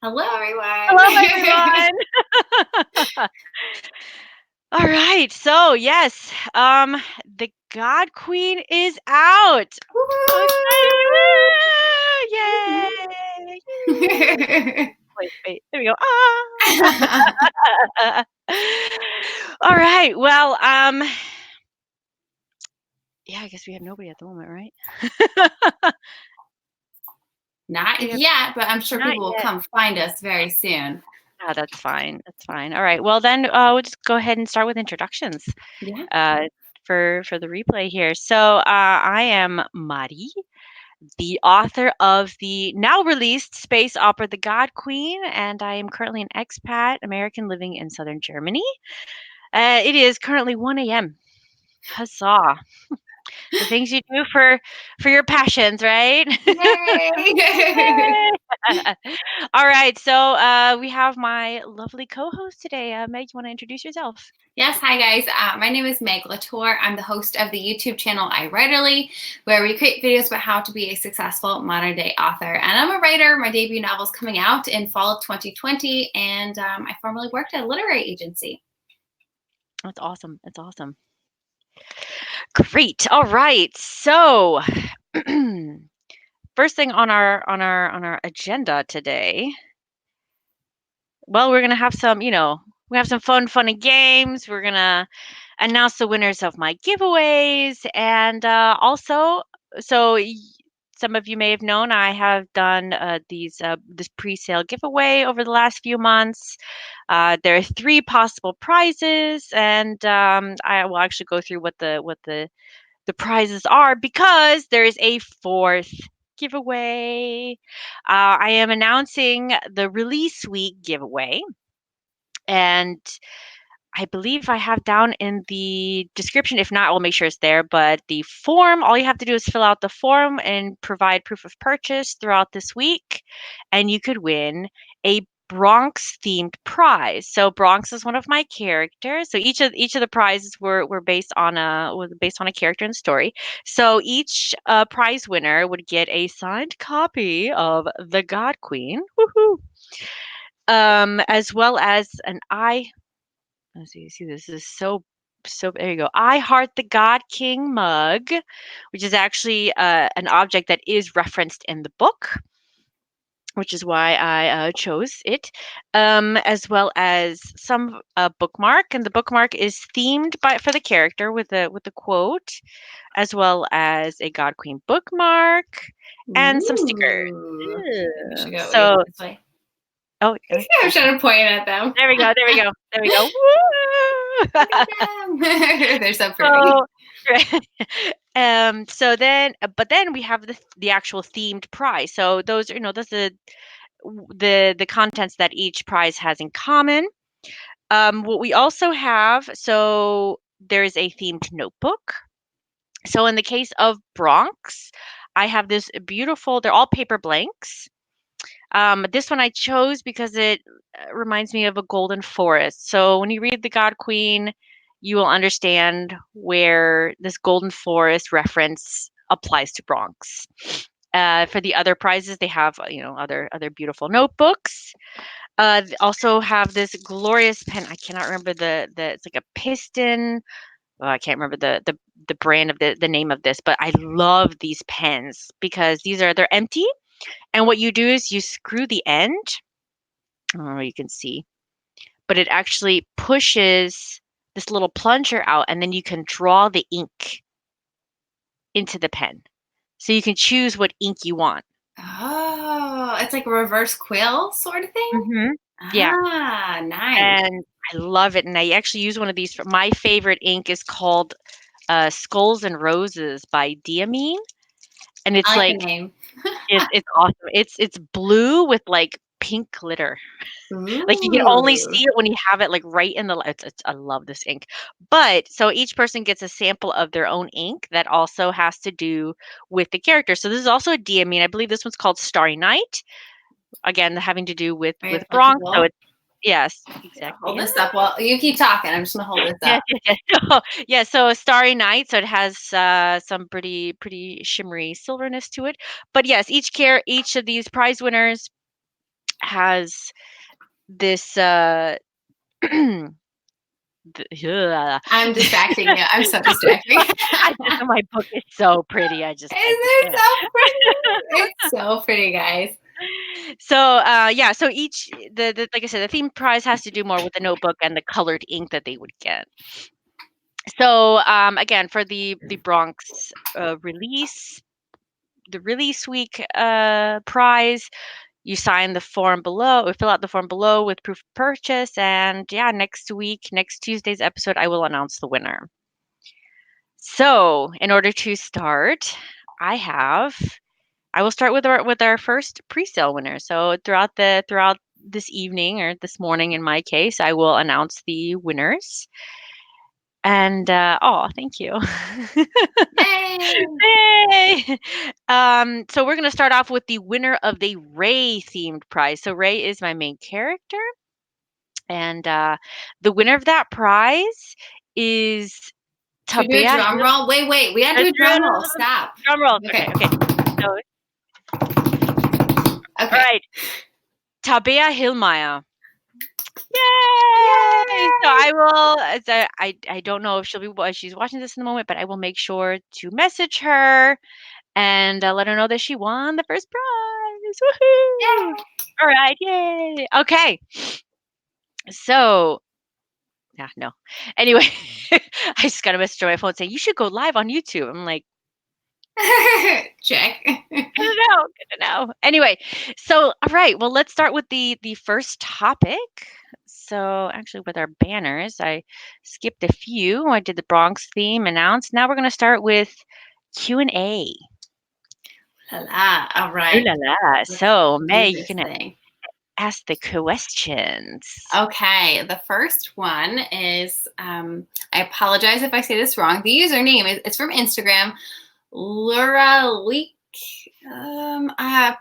Hello, everyone. Hello, everyone. All right. So, yes, the God Queen is out. So excited. Woo! Yay. Wait. There we go. Ah. All right. Well, yeah, I guess we have nobody at the moment, right? Not We have yet, but I'm sure not people will yet. come find us very soon. Yeah, that's fine. That's fine. All right. Well, then we'll just go ahead and start with introductions Yeah. uh, for the replay here. So I am Mari, the author of the now released space opera The God Queen, and I am currently an expat American living in southern Germany. It is currently 1 a.m. Huzzah! The things you do for your passions, right? Yay! Yay! All right, so we have my lovely co-host today. Meg, you want to introduce yourself? Yes, hi guys. My name is Meg LaTorre. I'm the host of the YouTube channel iWriterly, where we create videos about how to be a successful modern day author. And I'm a writer. My debut novel is coming out in fall of 2020, and I formerly worked at a literary agency. That's awesome. That's awesome. Great. All right. So, first thing on our agenda today. Well, we're gonna have some, we have some fun and games. We're gonna announce the winners of my giveaways, and also, so some of you may have known I have done this pre-sale giveaway over the last few months. There are 3 possible prizes, and I will actually go through what the prizes are because there is a 4th giveaway. I am announcing the release week giveaway, and I believe I have down in the description. If not, I'll make sure it's there. But the form, all you have to do is fill out the form and provide proof of purchase throughout this week, and you could win a Bronx themed prize. So Bronx is one of my characters. So each of the prizes were based on a character in the story. So each prize winner would get a signed copy of The God Queen, woohoo, as well as an let's see, this is so there you go. I Heart the God King mug, which is actually an object that is referenced in the book, which is why I chose it, as well as some bookmark, and the bookmark is themed for the character with the quote, as well as a God Queen bookmark and some stickers. Ooh. We should Yeah. go So, this way. oh, I'm trying to point at them. there we go, there we go, there we go. Look Woo! at them. They're so pretty. So, so then, but then we have the actual themed prize. So those are, those are the contents that each prize has in common. What we also have, so there is a themed notebook. So in the case of Bronx, I have this beautiful. They're all paper blanks. This one I chose because it reminds me of a golden forest. So when you read The God Queen, you will understand where this golden forest reference applies to Bronx. For the other prizes, they have other beautiful notebooks. They also have this glorious pen. I cannot remember the it's like a piston. Oh, I can't remember the brand of the name of this, but I love these pens because they're empty, and what you do is you screw the end. Oh, you can see, but it actually pushes this little plunger out, and then you can draw the ink into the pen. So you can choose what ink you want. Oh, it's like a reverse quill sort of thing? Hmm. Yeah, Ah, nice. and I love it. And I actually use one of these. My favorite ink is called Skulls and Roses by Diamine, and I it's like the like name. it's awesome. It's blue with like pink glitter. Like, you can only Ooh. see it when you have it, like, right in the it's I love this ink. But so each person gets a sample of their own ink that also has to do with the character. So this is also a diamine. I believe this one's called Starry Night. Again, having to do Very with Bronx. So applicable. it's yes, Yeah, exactly. hold this up while you keep talking. I'm just gonna hold this Yes, up. yes, yes. So, yeah, so a Starry Night, so it has some pretty shimmery silverness to it. But yes, each of these prize winners has this I'm distracting you. I'm so distracting. I just know my book is so pretty. I Isn't can't. it so pretty? It's so pretty, guys. So yeah, so each the like I said, the theme prize has to do more with the notebook and the colored ink that they would get. So again, for the Bronx release, the release week prize, you sign the form below or fill out the form below with proof of purchase, and yeah, next week, next Tuesday's episode, I will announce the winner. So in order to start, I will start with our first pre-sale winner. So throughout this evening or this morning in my case, I will announce the winners. And oh, thank you. Yay! Yay! So we're gonna start off with the winner of the Ray themed prize. So Ray is my main character, and the winner of that prize is Should we do a Tabea drum Hill. roll? Wait. We gotta do a drum roll. Stop. Drum roll. Okay. Okay. So, all Okay. right, Tabea Hillmeyer. Yay! Yay! So I will. I don't know if she's watching this in the moment, but I will make sure to message her and let her know that she won the first prize. Woohoo! Yay! All right, yay! Okay, so yeah, no. Anyway, I just got a message on my phone saying you should go live on YouTube. I'm like, Check. good to know. Anyway, so all right, well, let's start with the first topic. So actually, with our banners, I skipped a few. I did the Bronx theme announced. Now we're going to start with Q&A. La la. All Ooh right. la la. Let's So, do May, you this can thing. ask the questions. Okay, the first one is I apologize if I say this wrong. The username it's from Instagram, Laura Leak.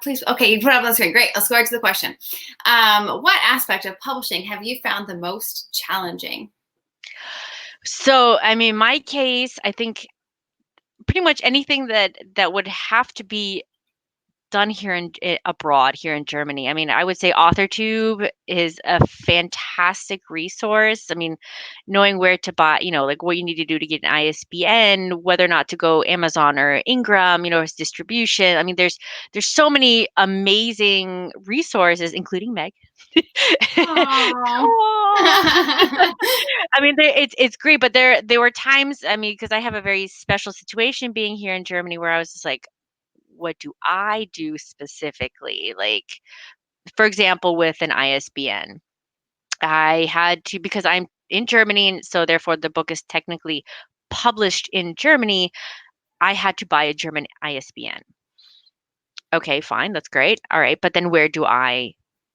Please, okay, you put it up on the screen. Great. Let's go right to the question. What aspect of publishing have you found the most challenging? So, I mean, my case, I think pretty much anything that would have to be done here abroad here in Germany. I mean, I would say AuthorTube is a fantastic resource. I mean, knowing where to buy, like what you need to do to get an ISBN, whether or not to go Amazon or Ingram, as distribution. I mean, there's so many amazing resources, including Meg. Aww. Aw. I mean, it's great, but there were times. I mean, because I have a very special situation being here in Germany, where I was just like, what do I do specifically? Like, for example, with an ISBN, I had to, because I'm in Germany, and so therefore the book is technically published in Germany, I had to buy a German ISBN. Okay, fine, that's great. All right, but then where do I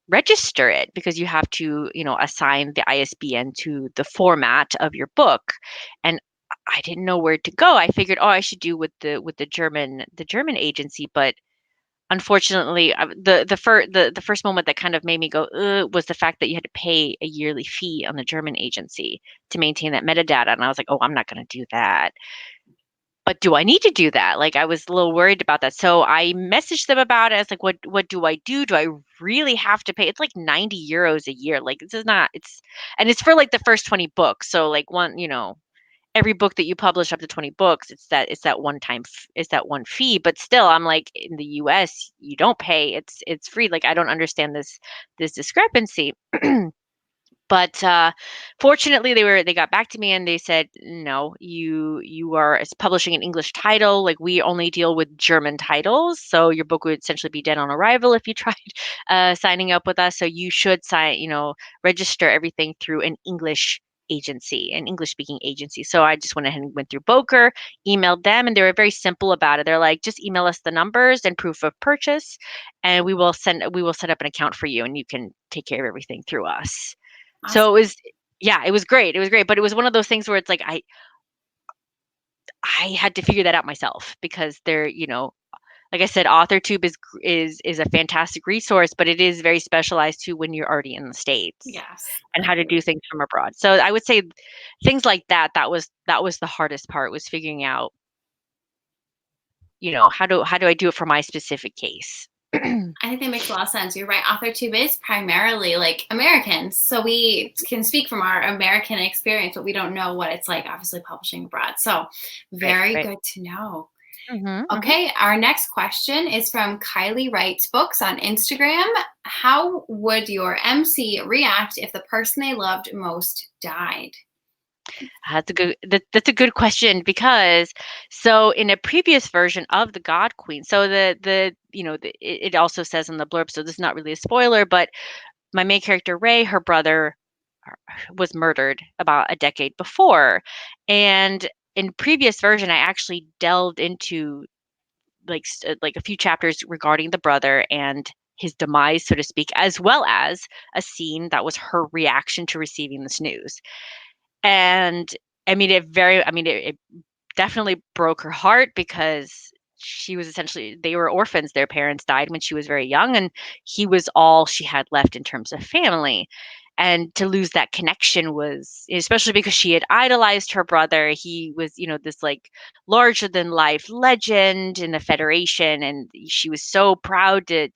register it? Because you have to, assign the ISBN to the format of your book. And I didn't know where to go. I figured, oh, I should do with the German agency, but unfortunately, the first moment that kind of made me go, "Ugh," was the fact that you had to pay a yearly fee on the German agency to maintain that metadata, and I was like, "Oh, I'm not gonna do that." But do I need to do that? Like, I was a little worried about that, so I messaged them about it. I was like, "What do I do? Do I really have to pay?" It's like 90 euros a year. Like, this is not and it's for, like, the first 20 books, so, like, every book that you publish up to 20 books, it's that one fee. But still, I'm like, in the US, you don't pay. It's free. Like, I don't understand this discrepancy. But fortunately, they got back to me and they said, no, you are publishing an English title. Like, we only deal with German titles, so your book would essentially be dead on arrival if you tried signing up with us. So you should register everything through an English agency, an English speaking agency. So I just went ahead and went through Boker, emailed them, and they were very simple about it. They're like, just email us the numbers and proof of purchase, and we will set up an account for you, and you can take care of everything through us. So Awesome. it was, yeah, it was great. It was great, but it was one of those things where it's like I had to figure that out myself, because like I said, AuthorTube is a fantastic resource, but it is very specialized to when you're already in the States Yes. and how to do things from abroad. So I would say things like that was the hardest part, was figuring out, how do I do it for my specific case. I think that makes a lot of sense. You're right. AuthorTube is primarily like Americans. So we can speak from our American experience, but we don't know what it's like, obviously, publishing abroad. So Right, very right. good to know. Hmm. Okay, our next question is from Kylie Writes Books on Instagram. How would your MC react if the person they loved most died? That's a good question because so in a previous version of the God Queen, so it also says in the blurb, so this is not really a spoiler, but my main character Ray, her brother was murdered about a decade before, and in previous version, I actually delved into like a few chapters regarding the brother and his demise, so to speak, as well as a scene that was her reaction to receiving this news. And it definitely broke her heart because she was essentially they were orphans. Their parents died when she was very young, and he was all she had left in terms of family. And to lose that connection was especially because she had idolized her brother. He was, this like larger than life legend in the Federation, and she was so proud to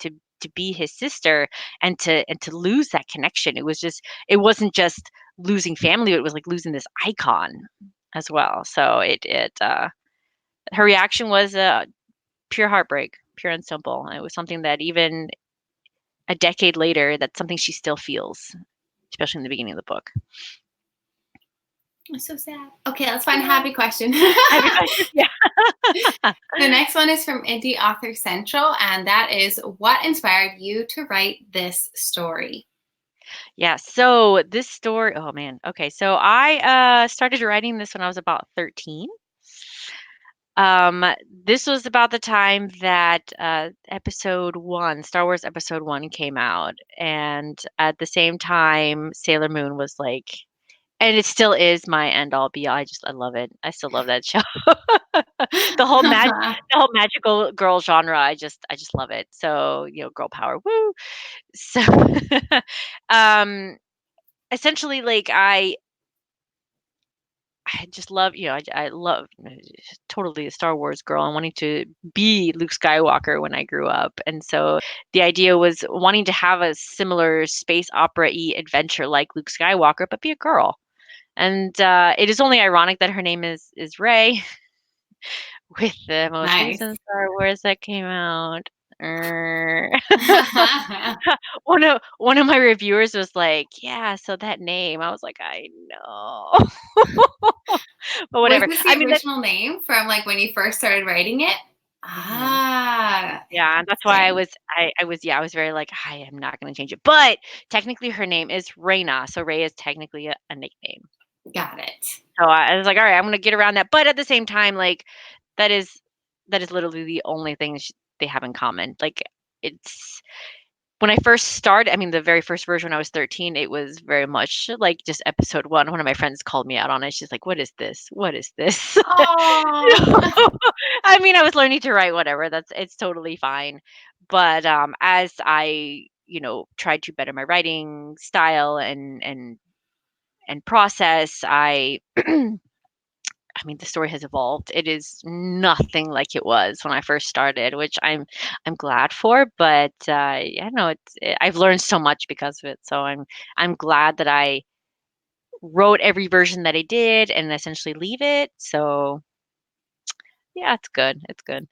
be his sister and to lose that connection. It wasn't just losing family, it was like losing this icon as well. So her reaction was pure heartbreak, pure and simple. It was something that even a decade later, that's something she still feels, especially in the beginning of the book. I'm so sad. Okay, let's find a happy question. Happy question. Yeah. The next one is from Indie Author Central, and that is, what inspired you to write this story? Yeah. So this story, oh man. Okay. So I started writing this when I was about 13. Um, this was about the time that episode one, Star Wars episode one came out. And at the same time, Sailor Moon was like, and it still is my end all be all. I love it. I still love that show. The whole the whole magical girl genre. I just love it. So, girl power. Woo. So um essentially like I just love, I love totally a Star Wars girl and wanting to be Luke Skywalker when I grew up. And so the idea was wanting to have a similar space opera-y adventure like Luke Skywalker, but be a girl. And it is only ironic that her name is Rey with the most Nice. recent Star Wars that came out. Er. One of my reviewers was like, "Yeah, so that name." I was like, "I know." But Was whatever. this I the mean, that original name from like when you first started writing it? mhm. Ah, Yeah, and that's why interesting. I was very like, "I am not gonna change it." But technically her name is Reina, so Rey is technically a nickname. Got it. So I was like, "All right, I'm gonna get around that." But at the same time, like, that is that is literally the only thing they have in common. Like, it's when I first started, I mean, the very first version when I was 13, it was very much like just episode 1. One of my friends called me out on it. She's like, "What is this? What is this?" Oh, I mean, I was learning to write, whatever. It's totally fine. But as I, tried to better my writing style and process, I mean, the story has evolved. It is nothing like it was when I first started, which I'm glad for. But yeah, no, I've learned so much because of it. So I'm glad that I wrote every version that I did and essentially leave it. So yeah, it's good. It's good.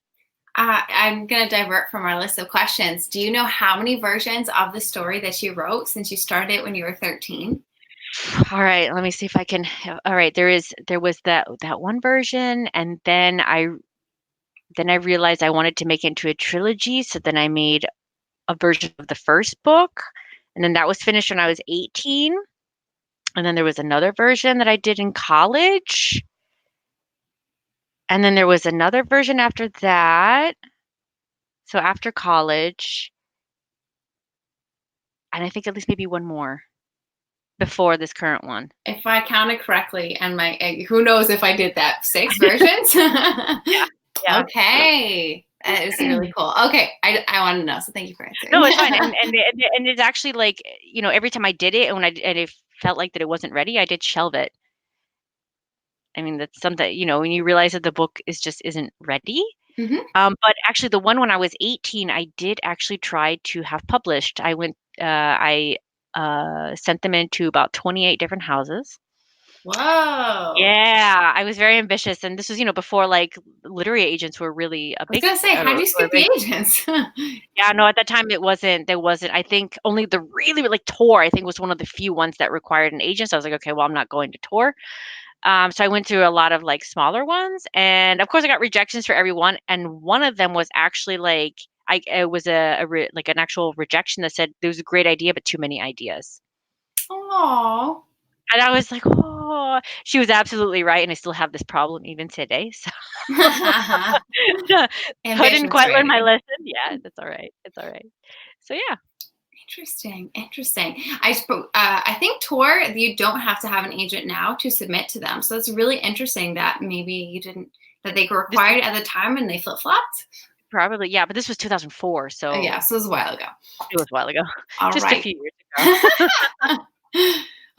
I'm going to divert from our list of questions. Do you know how many versions of the story that you wrote since you started when you were 13? All right, let me see if I can. All right, there was that one version, and then I realized I wanted to make it into a trilogy. So then I made a version of the first book, and then that was finished when I was 18. And then there was another version that I did in college. And then there was another version after that. So after college, and I think at least maybe one more before this current one. If I counted correctly, and who knows if I did that, 6 versions? Yeah. Okay. That is really cool. Okay. I want to know. So thank you for No, answering. it's fine. And it's actually like, every time I did it and and it felt like that it wasn't ready, I did shelve it. I mean, that's something, when you realize that the book is just isn't ready, Mhm. But actually, the one when I was 18, I did actually try to have published. I sent them into about 28 different houses. Whoa. Yeah, I was very ambitious, and this was, before like literary agents were really a I was big, gonna say, how'd you or skip very. the agents? Yeah, no, at that time there wasn't. I think only the really like Tor, I think was one of the few ones that required an agent. So I was like, okay, well, I'm not going to Tor. So I went through a lot of like smaller ones, and of course I got rejections for every one. And one of them was actually like it was like an actual rejection that said there was a great idea but too many ideas. Oh. And I was like, oh, she was absolutely right, and I still have this problem even today. So couldn't Ambition's quite learn my ready. lesson. Yeah, that's all right. It's all right. So yeah, Interesting. Interesting. I think Tor, you don't have to have an agent now to submit to them. So it's really interesting that maybe you didn't, that they were this was required at the time and they flip flopped. probably yeah, but this was 2004, Oh, yeah. so So it was a while ago. it was a while ago, All just a right. few years ago.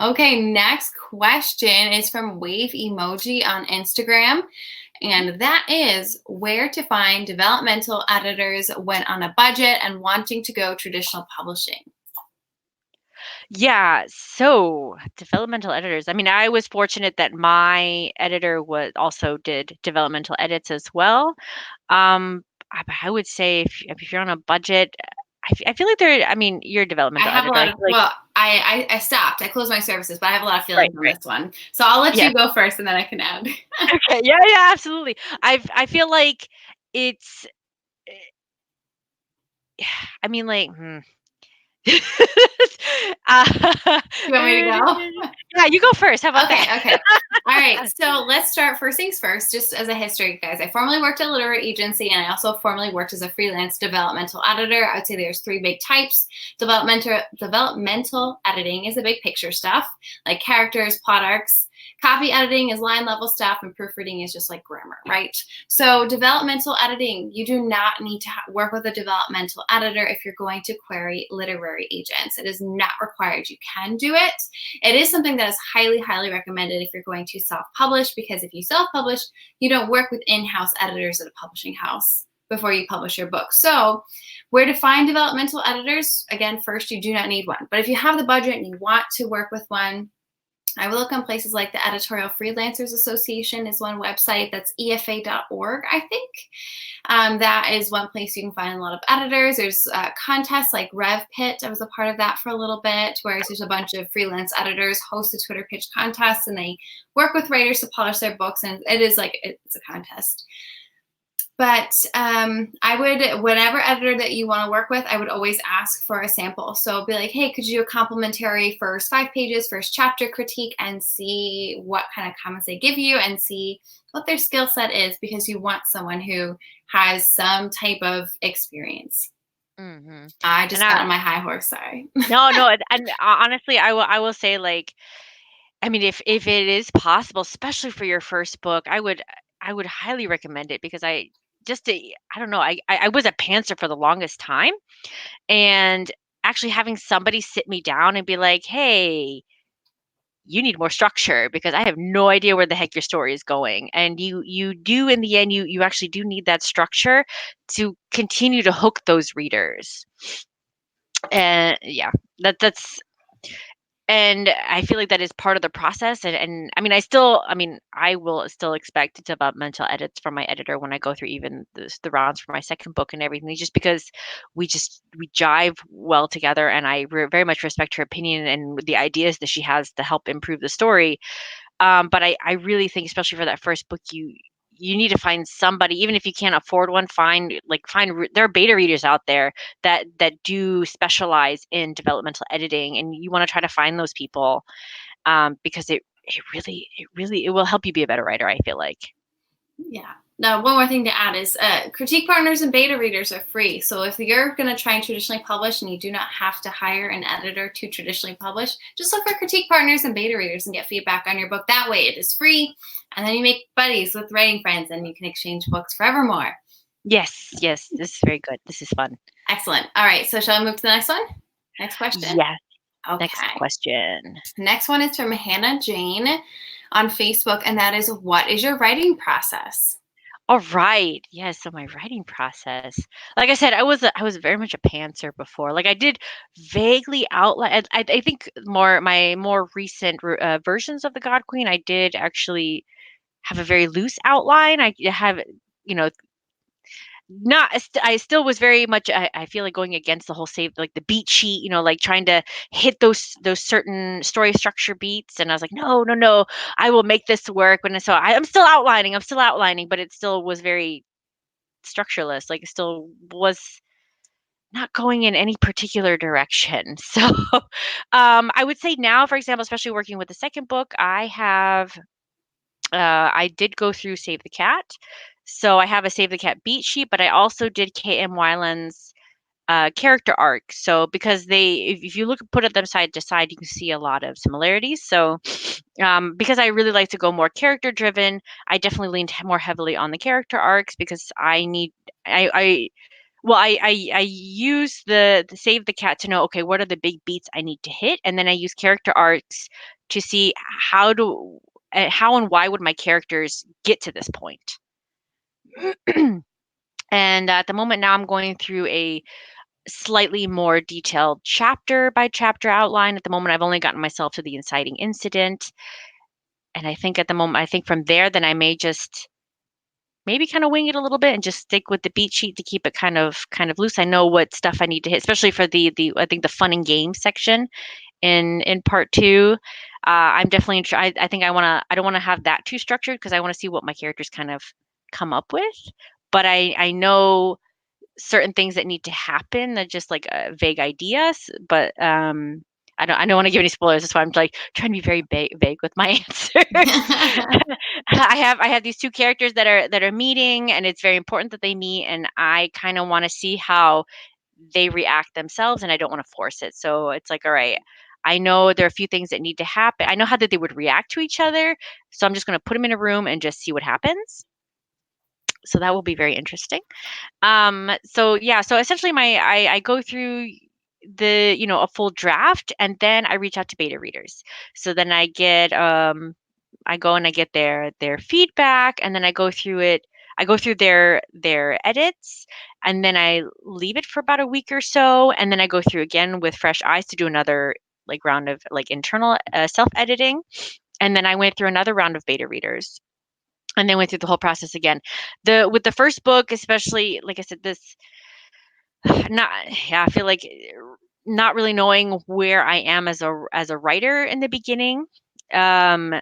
Okay. Next question is from Wave Emoji on Instagram. And that is where to find developmental editors when on a budget and wanting to go traditional publishing. Yeah, so developmental editors. I mean, I was fortunate that my editor was also did developmental edits as well. Um, I would say if you're on a budget, I feel like there. I mean, you're a I developmental have a editor. I lot feel of, like well, I stopped. I closed my services, but I have a lot of right, feelings on right, this one. So I'll let yes, you go first and then I can add. okay, yeah, yeah, absolutely. I feel like it's. I mean, like. uh, You want me to go? yeah, you go first. How about Okay, that? okay. All right. So let's start first things first, just as a history, guys. I formerly worked at a literary agency and I also formerly worked as a freelance developmental editor. I would say there's three big types. Developmental editing is the big picture stuff, like characters, plot arcs. Copy editing is line level stuff, and proofreading is just like grammar, right? So developmental editing, you do not need to work with a developmental editor if you're going to query literary agents. It is not required. You can do it. It is something that is highly, highly recommended if you're going to self-publish, because if you self-publish, you don't work with in-house editors at a publishing house before you publish your book. So where to find developmental editors? Again, first, you do not need one. But if you have the budget and you want to work with one, I would look on places like the Editorial Freelancers Association is one website. That's efa.org, I think. That is one place you can find a lot of editors. There's contests like RevPit. I was a part of that for a little bit, where there's a bunch of freelance editors host a Twitter pitch contest, and they work with writers to publish their books. And it is like, it's a contest. But I would, whatever editor that you want to work with, I would always ask for a sample. So be like, hey, could you do a complimentary first 5 pages, first chapter critique, and see what kind of comments they give you and see what their skill set is, because you want someone who has some type of experience. Mm-hmm. I just And got on my high horse, sorry. no, and honestly, I will say like, I mean, if it is possible, especially for your first book, I would highly recommend it because I don't know, I was a pantser for the longest time, and actually having somebody sit me down and be like, hey, you need more structure because I have no idea where the heck your story is going. And you do in the end, you actually do need that structure to continue to hook those readers. And yeah, that's and I feel like that is part of the process. And I mean, I will still expect developmental edits from my editor when I go through even the rounds for my second book and everything, just because we jive well together, and I very much respect her opinion and the ideas that she has to help improve the story. But I really think, especially for that first book, you need to find somebody, even if you can't afford one. There are beta readers out there that do specialize in developmental editing, and you want to try to find those people, because it will help you be a better writer, I feel like. Yeah. Now, one more thing to add is critique partners and beta readers are free. So if you're going to try and traditionally publish and you do not have to hire an editor to traditionally publish, just look for critique partners and beta readers and get feedback on your book. That way it is free. And then you make buddies with writing friends and you can exchange books forevermore. Yes, this is very good. This is fun. Excellent. All right. So shall I move to the next one? Next question? Yes. Okay. Next question. Next one is from Hannah Jane on Facebook, and that is, what is your writing process? All right. Yes. So my writing process, like I said, I was very much a pantser before. Like I did vaguely outline. I think my more recent versions of the God Queen, I did actually have a very loose outline. I have, you know, not I still was very much I feel like going against the whole save like the beat sheet, like trying to hit those certain story structure beats, and I was like, no, no, no, I will make this work. I'm still outlining, but it still was very structureless. Like it still was not going in any particular direction. So I would say now, for example, especially working with the second book, I did go through Save the Cat. So I have a Save the Cat beat sheet, but I also did KM Weiland's character arc. So because if you put at them side to side, you can see a lot of similarities. So because I really like to go more character driven, I definitely leaned more heavily on the character arcs because I well, I use the Save the Cat to know, okay, what are the big beats I need to hit, and then I use character arcs to see how and why would my characters get to this point. And at the moment now, I'm going through a slightly more detailed chapter by chapter outline. At the moment, I've only gotten myself to the inciting incident, and I think at the moment, I think from there, then I may just maybe kind of wing it a little bit and just stick with the beat sheet to keep it kind of loose. I know what stuff I need to hit, especially for the I think the fun and games section in part two. I'm definitely I think I don't want to have that too structured because I want to see what my characters kind of come up with. But I know certain things that need to happen that just like vague ideas, but I don't want to give any spoilers. That's why I'm like trying to be very vague with my answers. I have these two characters that are meeting, and it's very important that they meet, and I kind of want to see how they react themselves, and I don't want to force it. So it's like, all right, I know there are a few things that need to happen. I know how that they would react to each other, so I'm just going to put them in a room and just see what happens. So that will be very interesting. So yeah, so essentially I go through a full draft, and then I reach out to beta readers. So then I go and I get their feedback, and then I go through their edits, and then I leave it for about a week or so, and then I go through again with fresh eyes to do another like round of like internal self editing, and then I went through another round of beta readers, and then went through the whole process again. The With the first book, especially, like I said, this not yeah, I feel like not really knowing where I am as a writer in the beginning, um,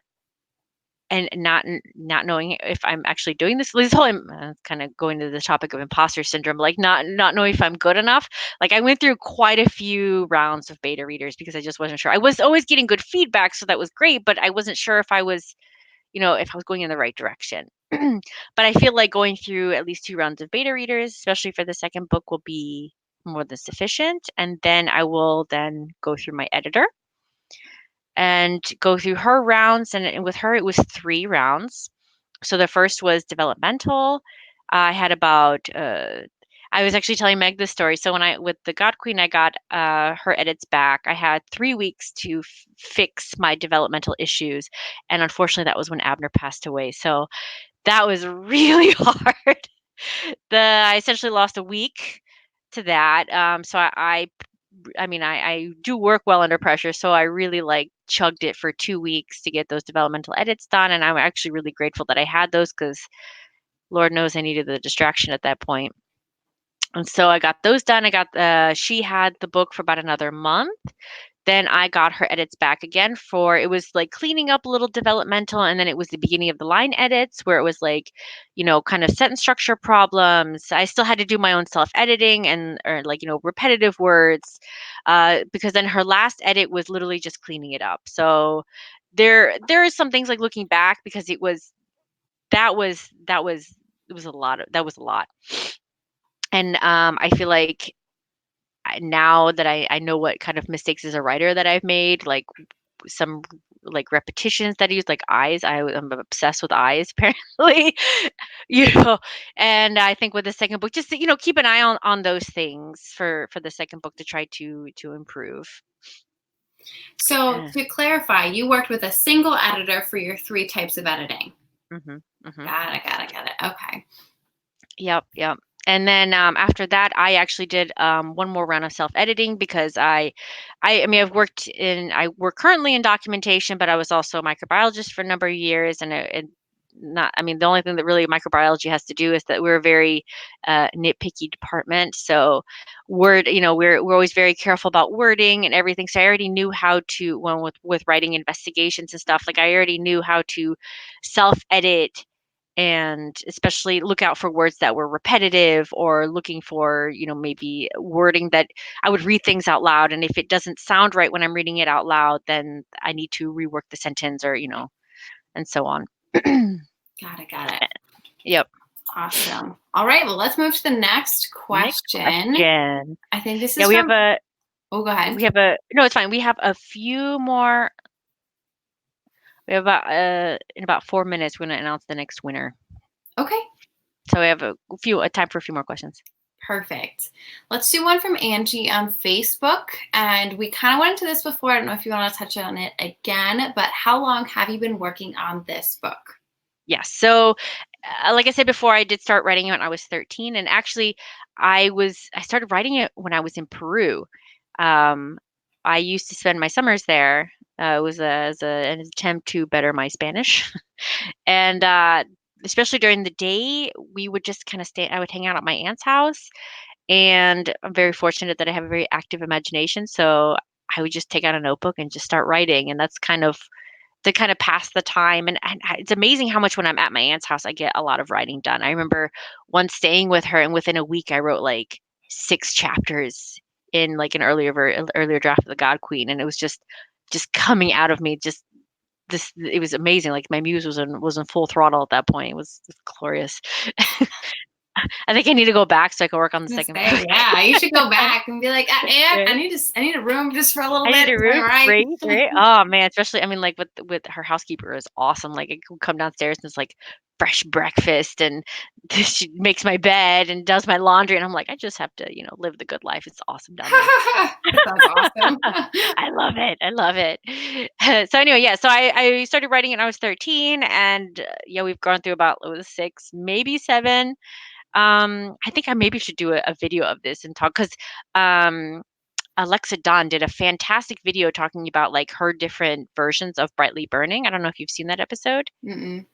and not knowing if I'm actually doing this whole kind of going to the topic of imposter syndrome, like not knowing if I'm good enough. Like I went through quite a few rounds of beta readers because I just wasn't sure. I was always getting good feedback, so that was great, but I wasn't sure if I was going in the right direction. But I feel like going through at least two rounds of beta readers, especially for the second book, will be more than sufficient. And then I will then go through my editor and go through her rounds. And with her, it was 3 rounds. So the first was developmental. I had about I was actually telling Meg this story. So when I with the God Queen, I got her edits back. I had 3 weeks to fix my developmental issues, and unfortunately, that was when Abner passed away. So that was really hard. I essentially lost a week to that. So I do work well under pressure, so I really like chugged it for 2 weeks to get those developmental edits done, and I'm actually really grateful that I had those because Lord knows I needed the distraction at that point. And so I got those done. She had the book for about another month. Then I got her edits back again it was like cleaning up a little developmental, and then it was the beginning of the line edits where it was like, kind of sentence structure problems. I still had to do my own self editing or like, repetitive words, because then her last edit was literally just cleaning it up. So there is some things like looking back because it was a lot. That was a lot. And I feel like now that I know what kind of mistakes as a writer that I've made, like some like repetitions that I use, like eyes. I'm obsessed with eyes, apparently, you know. And I think with the second book, just keep an eye on those things for the second book to try to improve. So to clarify, you worked with a single editor for your 3 types of editing. Got it. Okay. Yep, yep. And then after that, I actually did one more round of self-editing because I mean, I work currently in documentation, but I was also a microbiologist for a number of years, and not, I mean, the only thing that really microbiology has to do is that we're a very nitpicky department. So we're always very careful about wording and everything. So I already knew how to, when with writing investigations and stuff, like I already knew how to self-edit and especially look out for words that were repetitive or looking for, maybe wording that I would read things out loud. And if it doesn't sound right when I'm reading it out loud, then I need to rework the sentence or, and so on. Got it. Yep. Awesome. All right. Well, let's move to the next question. I think this is we from... have Oh, go ahead. No, it's fine. We have a few more. We have in about 4 minutes, we're going to announce the next winner. Okay. So we have a time for a few more questions. Perfect. Let's do one from Angie on Facebook. And we kind of went into this before. I don't know if you want to touch on it again, but how long have you been working on this book? Yes. So, like I said before, I did start writing it when I was 13, and actually, I started writing it when I was in Peru. I used to spend my summers there. It was as an attempt to better my Spanish, and especially during the day, we would just kind of stay. I would hang out at my aunt's house, and I'm very fortunate that I have a very active imagination. So I would just take out a notebook and just start writing, and that's kind of to kind of pass the time. And it's amazing how much when I'm at my aunt's house, I get a lot of writing done. I remember once staying with her, and within a week, I wrote like 6 chapters in like an earlier draft of the God Queen, and it was just coming out of me. Just this, it was amazing. Like my muse was in full throttle at that point. It was glorious. I think I need to go back so I can work on the second book. Yeah, you should go back and be like, Aunt, I need a room just for a little bit. I need a room, right? Oh man, especially I mean, like with her housekeeper is awesome. Like I could come downstairs and it's like fresh breakfast, and she makes my bed and does my laundry, and I'm like, I just have to, live the good life. It's awesome down there. That's awesome. I love it. I love it. So anyway, yeah. So I started writing when I was 13, and yeah, we've gone through about 6, maybe 7. I think I maybe should do a video of this and talk because Alexa Dawn did a fantastic video talking about like her different versions of Brightly Burning. I don't know if you've seen that episode. Mm-mm.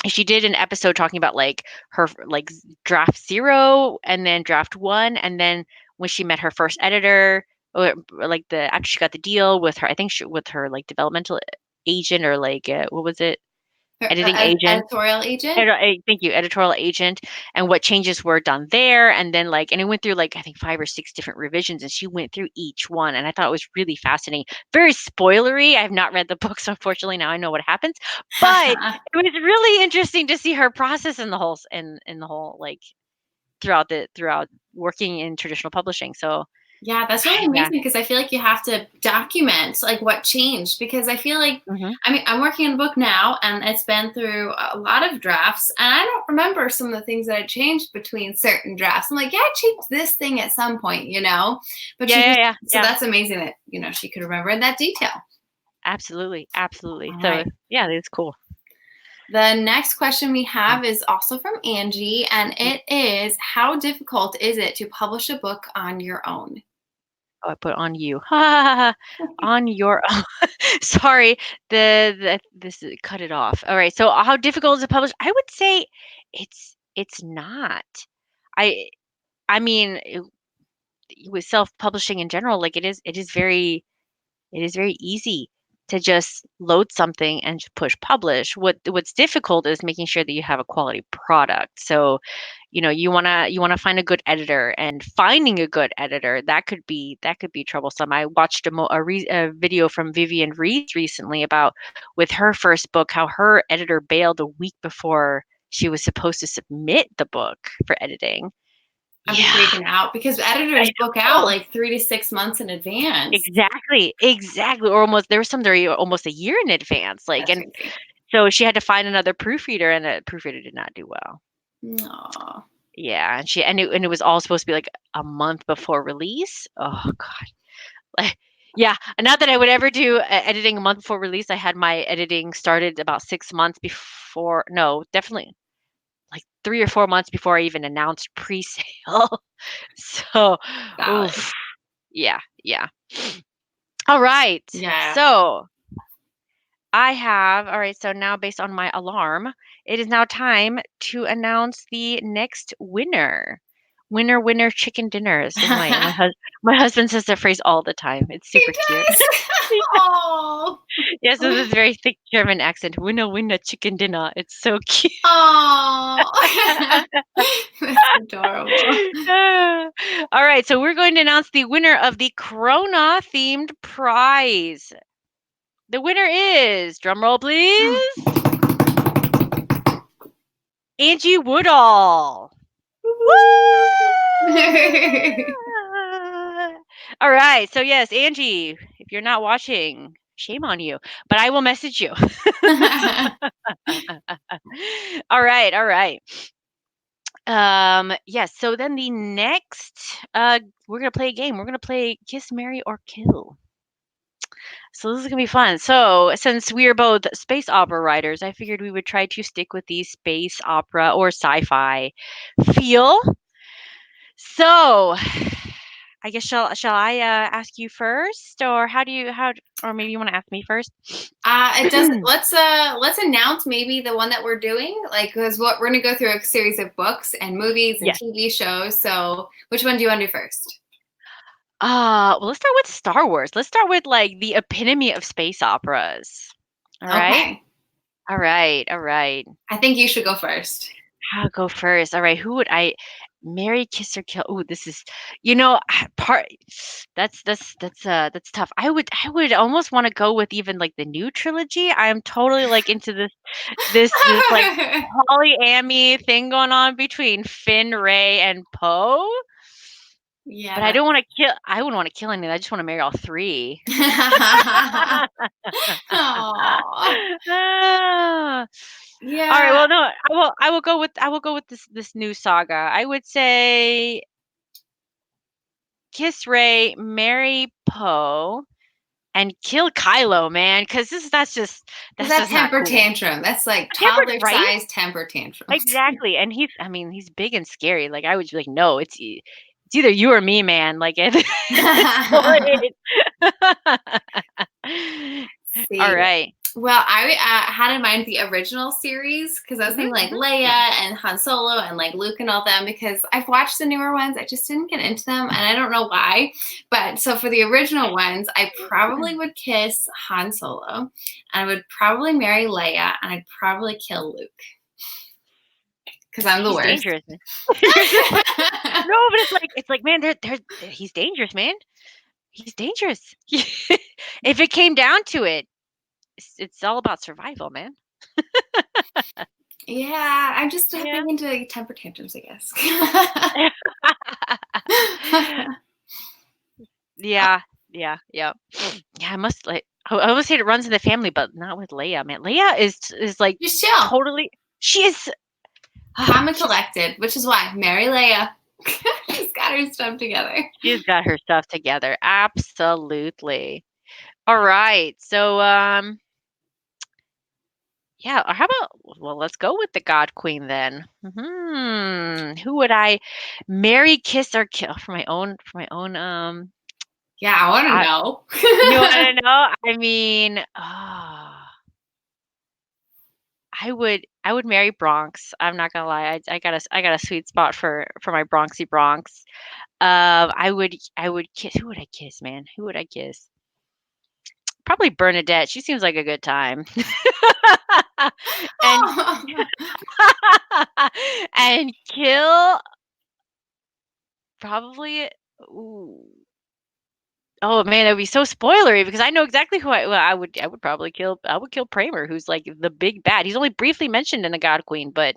She did an episode talking about like her like draft 0 and then draft 1, and then when she met her first editor, or like after she got the deal with her, I think with her like developmental agent or like what was it? Editing agent. Editorial agent. Thank you, editorial agent, and what changes were done there, and then and it went through like I think 5 or 6 different revisions, and she went through each one, and I thought it was really fascinating. Very spoilery. I have not read the books, unfortunately. Now I know what happens, but it was really interesting to see her process in the whole like throughout working in traditional publishing. So. Yeah, that's really amazing because I feel like you have to document like what changed, because I feel like, I mean, I'm working on a book now and it's been through a lot of drafts, and I don't remember some of the things that I changed between certain drafts. I'm like, yeah, I changed this thing at some point, but so that's amazing that, she could remember in that detail. Absolutely. Absolutely. All so right. Yeah, it's cool. The next question we have is also from Angie, and it is, how difficult is it to publish a book on your own? Oh, I put on you. On your own. Sorry, this cut it off. All right. So how difficult is it to publish? I would say it's not. I I mean, with self-publishing in general, like it is very easy to just load something and just push publish. What's difficult is making sure that you have a quality product. So, you wanna find a good editor, and finding a good editor that could be troublesome. I watched a video from Vivian Reese recently about with her first book how her editor bailed a week before she was supposed to submit the book for editing. I'm freaking out because editors book out like 3 to 6 months in advance. Exactly. Or almost, there was some that are almost a year in advance. That's And so she had to find another proofreader, and the proofreader did not do well. Aww. Yeah, and it was all supposed to be like a month before release. Oh God. Yeah, not that I would ever do editing a month before release. I had my editing started about 6 months before. No, definitely like 3 or 4 months before I even announced presale. So, Valid. oof. Yeah, yeah. All right. Yeah. So, all right, so now based on my alarm, it is now time to announce the next winner. Winner, winner, chicken dinner. This is my husband says that phrase all the time. It's He super cute. does. Oh. Yes, this is very thick German accent. Winner, winner, chicken dinner. It's so cute. Oh. That's adorable. All right, so we're going to announce the winner of the Corona themed prize. The winner is, drum roll please, Angie Woodall. Woo! All right, so yes, Angie, if you're not watching, shame on you, but I will message you. All right, all right. Yes, so then the next we're gonna play a game. We're gonna play Kiss, Marry, or Kill. So this is gonna be fun. So since we are both space opera writers, I figured we would try to stick with the space opera or sci-fi feel. So I guess shall I ask you first, or or maybe you want to ask me first? It does. Let's announce maybe the one that we're doing, like, because what we're gonna go through a series of books and movies and Yes. TV shows. So, which one do you want to do first? Well, let's start with Star Wars. Let's start with like the epitome of space operas. All right. Okay, All right. All right. I think you should go first. I'll go first. All right. Who would I marry, kiss, or kill? Oh, this is, you know, part. That's tough. I would almost want to go with even like the new trilogy. I'm totally like into this like polyamy thing going on between Finn, Ray, and Poe. Yeah, But I don't want to kill. I wouldn't want to kill any. I just want to marry all three. Aw. Ah. All right. Yeah. Well, no, I will go with this new saga. I would say kiss Ray, marry Poe, and kill Kylo, man. Because Because that's that just not temper cool. tantrum, that's like Tempered, toddler right? size temper tantrums. Exactly. And he's big and scary. Like I would be like, no, it's either you or me, man. Like it's horrid. All See, right. well, I had in mind the original series because I was thinking like Mhm. Leia and Han Solo and like Luke and all them because I've watched the newer ones. I just didn't get into them and I don't know why. But so for the original ones, I probably would kiss Han Solo and I would probably marry Leia and I'd probably kill Luke because I'm the He's worst. dangerous. You're just like, no, but it's like, man, he's dangerous, man. He's dangerous. If it came down to it, it's all about survival, man. Yeah, I'm just Yeah. big into like, temper tantrums, I guess. Yeah, yeah, yeah. Yeah, I must like I almost said it runs in the family, but not with Leia, man. Leia is like Just chill. totally she is Calm and she's collected, which is why marry Leia. She's got her stuff together. she's got her stuff together. Absolutely. All right. So yeah, or how about well, let's go with the God Queen then. Who would I marry, kiss, or kill for my own Yeah, I want to I know. you wanna know? I mean, I would marry Bronx. I'm not gonna lie. I got a sweet spot for my Bronxy Bronx. I would kiss. Who would I kiss, man? Who would I kiss? Probably Bernadette. She seems like a good time. And and kill probably. Ooh. Oh man, that would be so spoilery because I know exactly who I would probably kill. I would kill Kramer, who's like the big bad. He's only briefly mentioned in the God Queen, but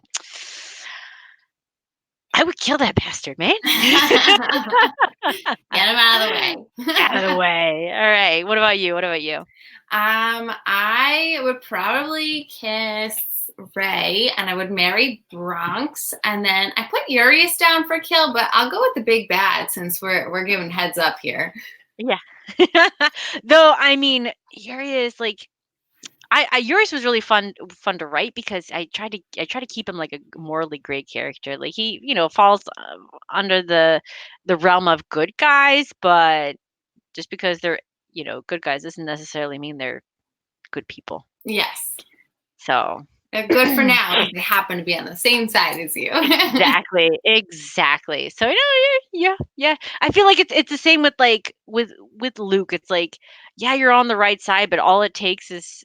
I would kill that bastard, man. Get him out of the way. Out of the way. All right. What about you? What about you? I would probably kiss Ray and I would marry Bronx. And then I put Urias down for kill, but I'll go with the big bad since we're giving heads up here. Yeah. Though, I mean, Urius, like, Urius was really fun to write because I try to keep him like a morally great character. Like he, falls under the realm of good guys, but just because they're, good guys doesn't necessarily mean they're good people. Yes. So They're good for now because they happen to be on the same side as you. exactly. So yeah. I feel like it's the same with like with Luke. It's like, yeah, you're on the right side, but all it takes is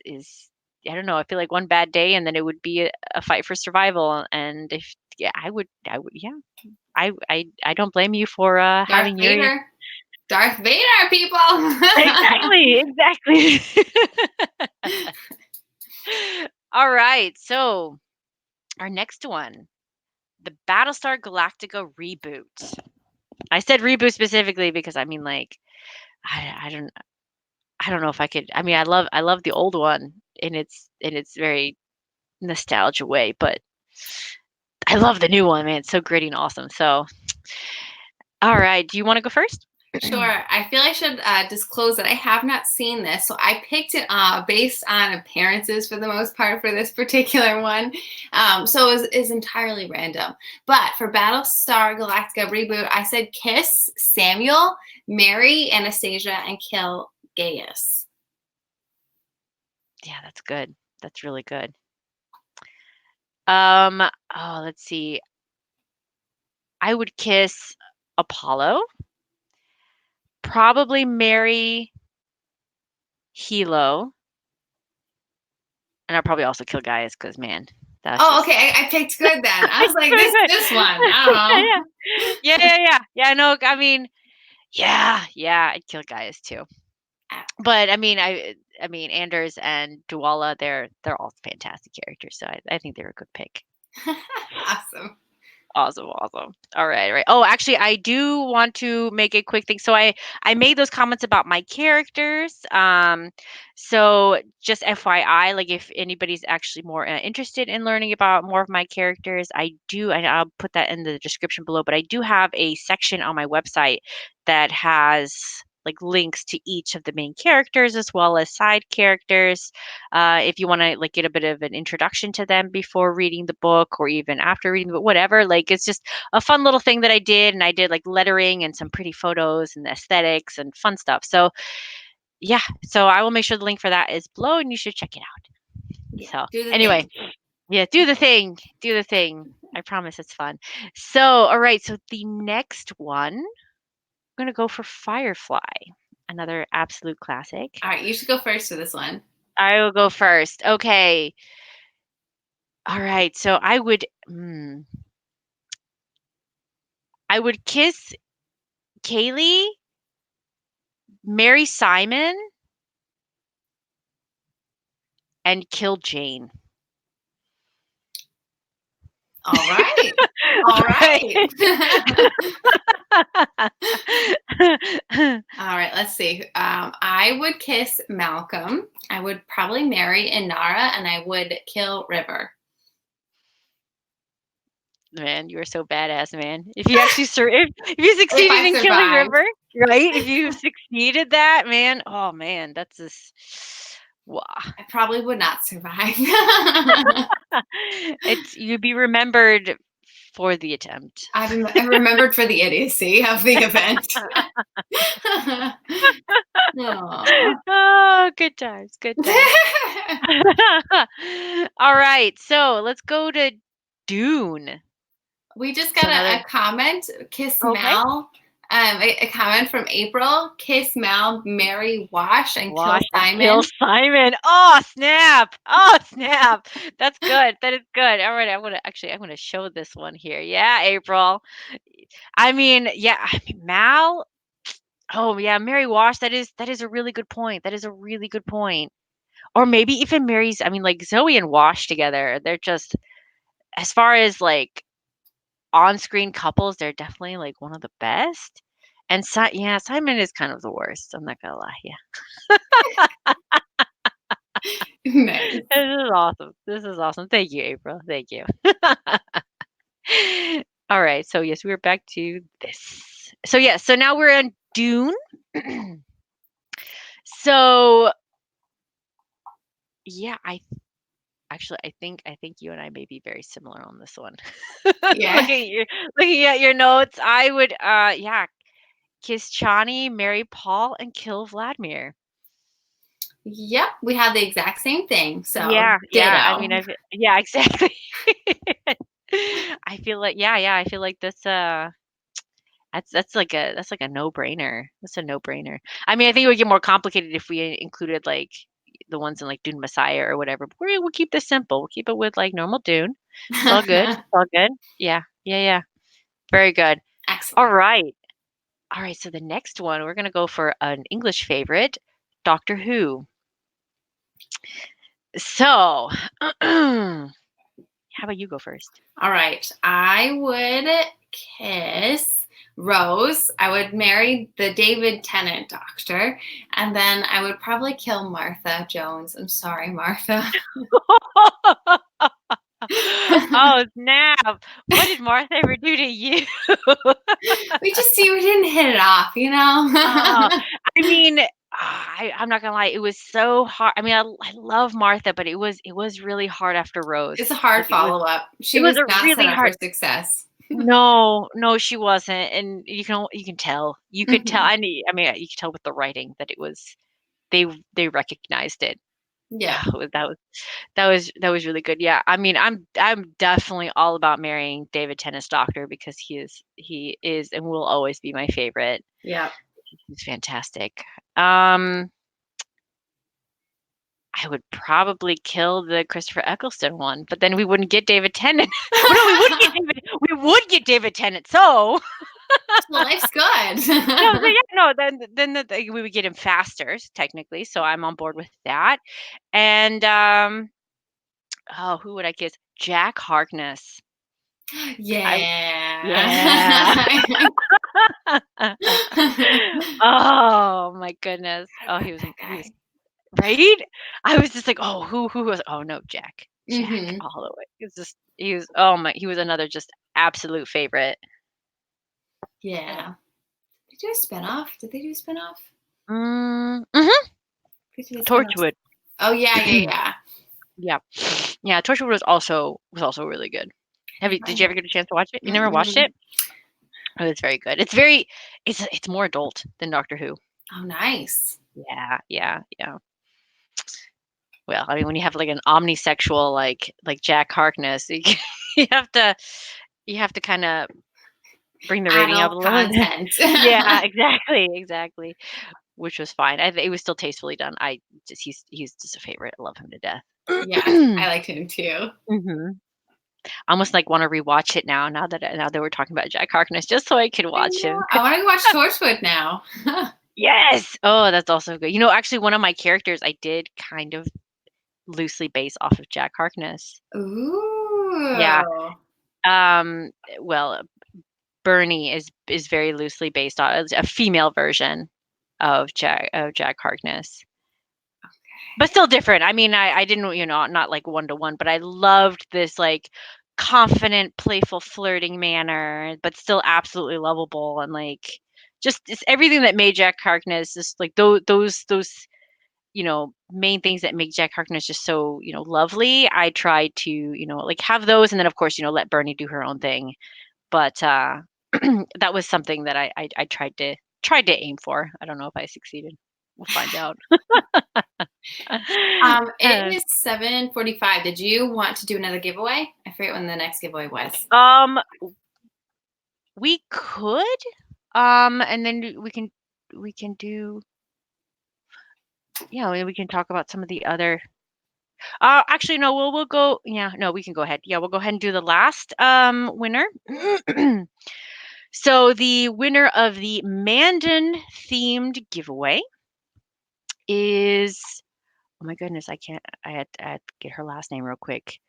I don't know. I feel like one bad day, and then it would be a fight for survival. And if yeah, I would yeah. I don't blame you for Darth having your Vader. Darth Vader, people. exactly. All right, so our next one, the Battlestar Galactica reboot. I said reboot specifically because I mean, like, I don't know if I could. I mean, I love the old one in its very nostalgia way, but I love the new one, man. It's so gritty and awesome. So, all right, do you want to go first? Sure. I feel I should disclose that I have not seen this. So I picked it based on appearances for the most part for this particular one. So it is entirely random. But for Battlestar Galactica reboot, I said kiss Samuel, marry Anastasia, and kill Gaius. Yeah, that's good. That's really good. Oh, let's see. I would kiss Apollo, probably marry Hilo, and I'll probably also kill Gaius because man, that's Oh, just okay. I picked good then. I was like, this one. I don't know. yeah. No, I mean, yeah, I'd kill Gaius too. But I mean, Anders and Duala, they're all fantastic characters, so I think they're a good pick. Awesome. Awesome. All right. Oh, actually, I do want to make a quick thing. So I made those comments about my characters. So just FYI, like if anybody's actually more interested in learning about more of my characters, I'll put that in the description below. But I do have a section on my website that has like links to each of the main characters as well as side characters. If you want to like get a bit of an introduction to them before reading the book or even after reading the book, whatever. Like it's just a fun little thing that I did, and I did like lettering and some pretty photos and aesthetics and fun stuff. So yeah, so I will make sure the link for that is below, and you should check it out. Yeah, So do the anyway, thing. yeah, do the thing, I promise it's fun. So all right, so the next one, I'm gonna go for Firefly, another absolute classic. All right, you should go first for this one. I will go first. Okay. All right. So I would kiss Kaylee, marry Simon, and kill Jane. All right. All right. All right, let's see. I would kiss Malcolm. I would probably marry Inara, and I would kill River. Man, you are so badass, man. If you actually if you If succeeded I in killing survive. River, right? If you succeeded that, man, oh man, that's just wow. I probably would not survive. It's you'd be remembered for the attempt. I'm remembered for the idiocy of the event. Oh, good times, good times. All right, so let's go to Dune. We just So got another a comment. Kiss okay. Mal. A comment from April. Kiss Mal, marry Wash, and kill Wash and Simon. kill Simon. Oh snap! Oh snap! That's good. That is good. All right, I'm gonna show this one here. Yeah, April. I mean, yeah, Mal. Oh yeah, Mary Wash. That is a really good point. That is a really good point. Or maybe even Mary's. I mean, like Zoe and Wash together. They're just as far as like on-screen couples, they're definitely like one of the best. And yeah, Simon is kind of the worst. I'm not gonna lie. Yeah. Nice. This is awesome. Thank you, April. Thank you. All right. So yes, we're back to this. So yeah. So now we're on Dune. So yeah, I think you and I may be very similar on this one. Yeah. Looking at your notes, I would yeah, kiss Chani, marry Paul, and kill Vladimir. Yep, we have the exact same thing. So Yeah, yeah. I mean, ditto. yeah, exactly. I feel like I feel like that's like a no-brainer. That's a no-brainer. I mean, I think it would get more complicated if we included like the ones in like Dune Messiah or whatever. But we'll keep this simple. We'll keep it with like normal Dune. It's all good. It's all good. Yeah, yeah, yeah. Very good. All Excellent. right. All right. So the next one, we're gonna go for an English favorite, Doctor Who. So, how about you go first? All right. I would kiss Rose. I would marry the David Tennant doctor. And then I would probably kill Martha Jones. I'm sorry, Martha. Oh, snap. What did Martha ever do to you? We didn't hit it off, you know? Oh, I mean, I'm not gonna lie, it was so hard. I mean, I love Martha, but it was really hard after Rose. It's a hard Like follow-up. it She was was a not set really up for hard. success. No, no, she wasn't, and you can tell. You could tell. Mhm. I mean, you could tell with the writing that it was they they recognized it. Yeah. That was really good. Yeah, I mean, I'm definitely all about marrying David Tennant's Doctor because he is and will always be my favorite. Yeah. He's fantastic. Um, I would probably kill the Christopher Eccleston one, but then we wouldn't get David Tennant. Well, no, we would get David Tennant. So Well, life's good. no, so yeah, no, we would get him faster, technically. So I'm on board with that. And oh, who would I kiss? Jack Harkness. I Yeah. Yeah. Oh my goodness. Oh, he was Guy. right? I was just like, "Oh, who was oh no, Jack. Jack Hmm. all the way." It's just he was oh my he was another just absolute favorite. Yeah. Did they do a spinoff? Did they do a spinoff? Mhm. They did a spinoff. Torchwood. Oh yeah, yeah, yeah. Yeah. Yeah, Torchwood was also really good. Did you ever get a chance to watch it? You never watched Mm-mm. it? Oh, it's very good. It's more adult than Doctor Who. Oh, nice. Yeah, yeah, yeah. Well, I mean, when you have like an omnisexual like Jack Harkness, you have to kind of bring the rating up a Adult little bit. content. Yeah, exactly, exactly. Which was fine. It was still tastefully done. He's just a favorite. I love him to death. Yes, I liked him too. hmm I almost like want to rewatch it now that we're talking about Jack Harkness, just so I could I watch know. him. I want to watch Torchwood now. Yes. Oh, that's also good. You know, actually, one of my characters I did kind of loosely base off of Jack Harkness. Yeah. Ooh. Um. Well, Bernie is very loosely based on a female version of Jack Harkness, but still different. I mean, I didn't not like one to one, but I loved this like confident, playful, flirting manner, but still absolutely lovable and like just it's everything that made Jack Harkness just like those main things that make Jack Harkness just so lovely. I tried to like have those, and then of course let Bernie do her own thing. But that was something that I tried to aim for. I don't know if I succeeded. We'll find out. It is 7:45. Did you want to do another giveaway? I forget when the next giveaway was. We could, and then we can do, we can talk about some of the other. Actually, no, we'll go. Yeah, no, we can go ahead. Yeah, we'll go ahead and do the last winner. So the winner of the Mandan themed giveaway is oh my goodness, I had to get her last name real quick.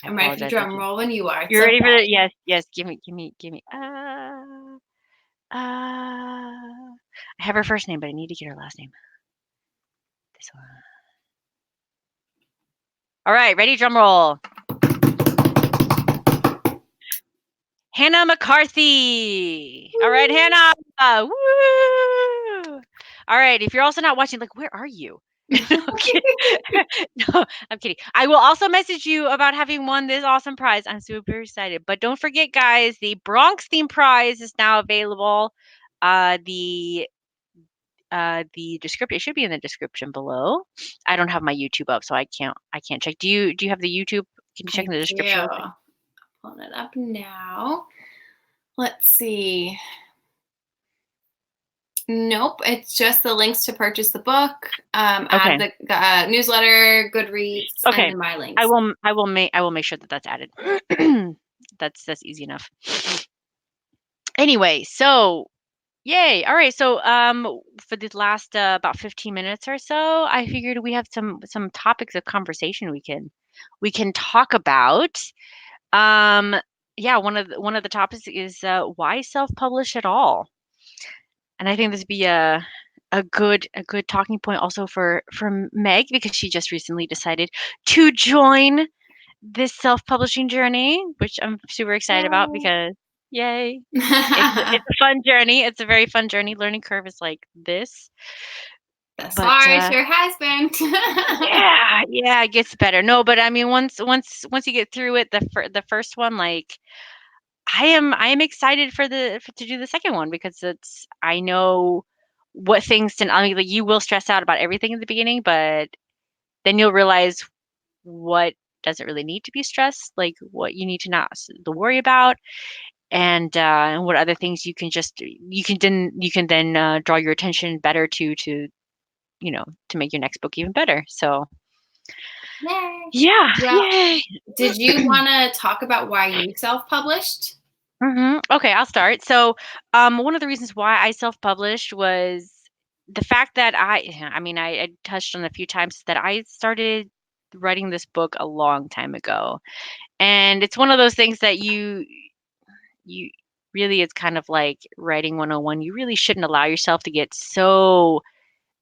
I I'm ready for the apologize. drum roll when you are. It's You're ready for okay. it? Yes, yes. Give me. I have her first name, but I need to get her last name. This one. All right, ready? Drum roll. Hannah McCarthy. All right, Hannah. Woo! All right. If you're also not watching, like, where are you? No, I'm kidding. I will also message you about having won this awesome prize. I'm super excited. But don't forget, guys, the Bronx theme prize is now available. The description, it should be in the description below. I don't have my YouTube up, so I can't check. Do you have the YouTube? Can you check in the description real quick? Pulling it up now. Let's see. Nope, it's just the links to purchase the book, add the newsletter, Goodreads, and my links. I will make sure that that's added. That's easy enough. Anyway, so yay! All right, so for the last about 15 minutes or so, I figured we have some topics of conversation we can talk about. Yeah, one of the topics is why self-publish at all. And I think this would be a good talking point also for Meg, because she just recently decided to join this self-publishing journey, which I'm super excited about because yay. It's a fun journey. It's a very fun journey. Learning curve is like this. Thus far, it sure has been. yeah, it gets better. No, but I mean, once you get through it, the first one, like, I am excited to do the second one, because I know what things I mean, like, you will stress out about everything in the beginning, but then you'll realize what doesn't really need to be stressed, like what you need to not to worry about, and what other things you can then draw your attention better to make your next book even better. So Yay. Yeah. Well, Yay. Did you want to talk about why you self-published? Okay, I'll start. So, one of the reasons why I self-published was the fact that I touched on a few times that I started writing this book a long time ago. And it's one of those things that you really, it's kind of like writing 101. You really shouldn't allow yourself to get so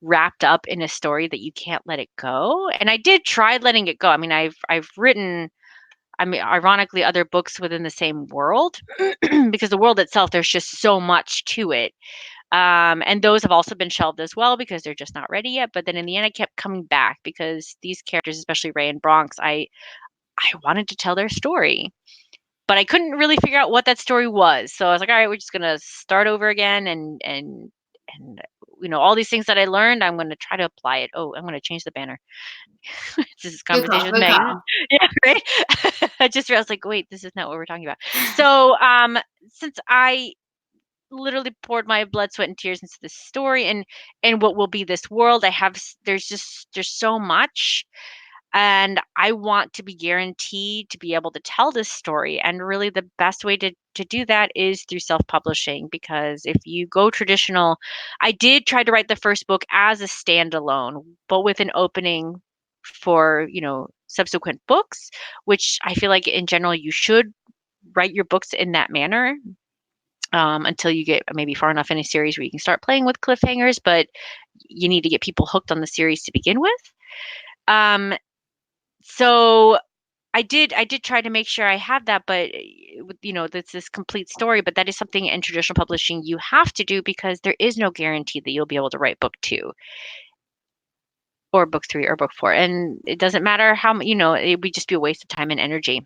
wrapped up in a story that you can't let it go. And I did try letting it go. I mean, I've written, ironically, other books within the same world, because the world itself, there's just so much to it. And those have also been shelved as well because they're just not ready yet. But then in the end, I kept coming back because these characters, especially Ray and Bronx, I wanted to tell their story, but I couldn't really figure out what that story was. So I was like, all right, we're just gonna start over again, and all these things that I learned, I'm gonna try to apply it. Oh, I'm gonna change the banner. This is conversation with Meg. Yeah, right. I was like, wait, this is not what we're talking about. So, since I literally poured my blood, sweat, and tears into this story and what will be this world, there's so much, and I want to be guaranteed to be able to tell this story. And really, the best way to do that is through self-publishing, because if you go traditional, I did try to write the first book as a standalone, but with an opening for subsequent books, which I feel like in general you should write your books in that manner, until you get maybe far enough in a series where you can start playing with cliffhangers, but you need to get people hooked on the series to begin with. So I did try to make sure I have that, but that's this complete story. But that is something in traditional publishing you have to do, because there is no guarantee that you'll be able to write book 2 or book 3 or book 4, and it doesn't matter how it would just be a waste of time and energy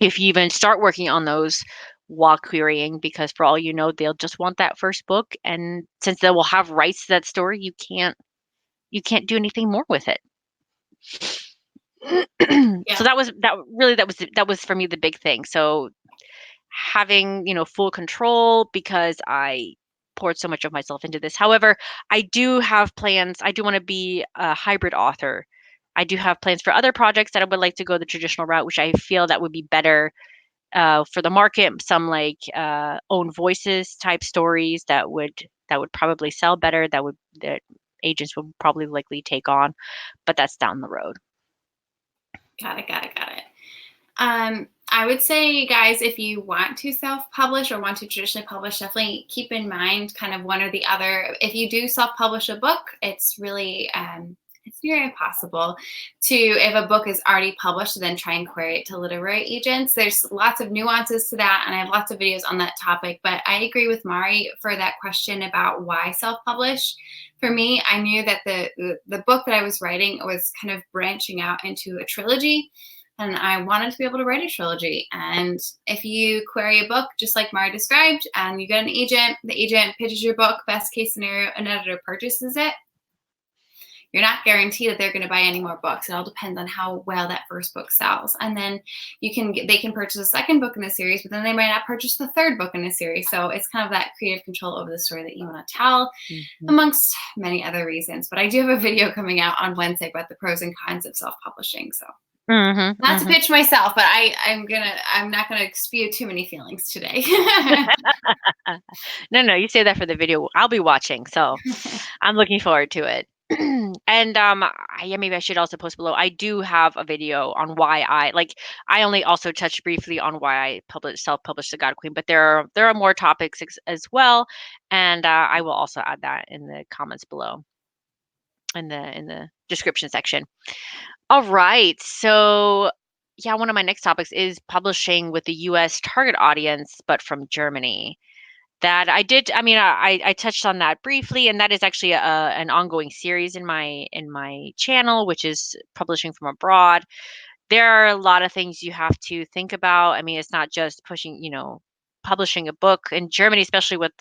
if you even start working on those while querying, because for all you know, they'll just want that first book, and since they will have rights to that story, you can't do anything more with it. Yeah. So that was for me the big thing. So having full control, because I poured so much of myself into this. However, I do have plans. I do want to be a hybrid author. I do have plans for other projects that I would like to go the traditional route, which I feel that would be better for the market. Some like own voices type stories that would probably sell better, that agents would probably likely take on, but that's down the road. Got it. I would say, guys, if you want to self-publish or want to traditionally publish, definitely keep in mind kind of one or the other. If you do self-publish a book, it's really it's near impossible to, if a book is already published, to then try and query it to literary agents. There's lots of nuances to that, and I have lots of videos on that topic. But I agree with Mari for that question about why self-publish. For me, I knew that the book that I was writing was kind of branching out into a trilogy. And I wanted to be able to write a trilogy. And if you query a book, just like Mari described, and you get an agent, the agent pitches your book, best case scenario, an editor purchases it, you're not guaranteed that they're going to buy any more books. It all depends on how well that first book sells. And then they can purchase a second book in the series, but then they might not purchase the third book in the series. So it's kind of that creative control over the story that you want to tell, amongst many other reasons. But I do have a video coming out on Wednesday about the pros and cons of self-publishing. So not to pitch myself, but I'm not gonna spew too many feelings today. No, you say that for the video. I'll be watching, so I'm looking forward to it. And yeah, maybe I should also post below. I do have a video on why I only also touched briefly on why I self-published The God Queen, but there are more topics as well, and I will also add that in the comments below, in the description section. All right, so yeah, one of my next topics is publishing with the U.S. target audience, but from Germany. That I did. I mean, I touched on that briefly, and that is actually an ongoing series in my channel, which is publishing from abroad. There are a lot of things you have to think about. I mean, it's not just publishing a book in Germany, especially with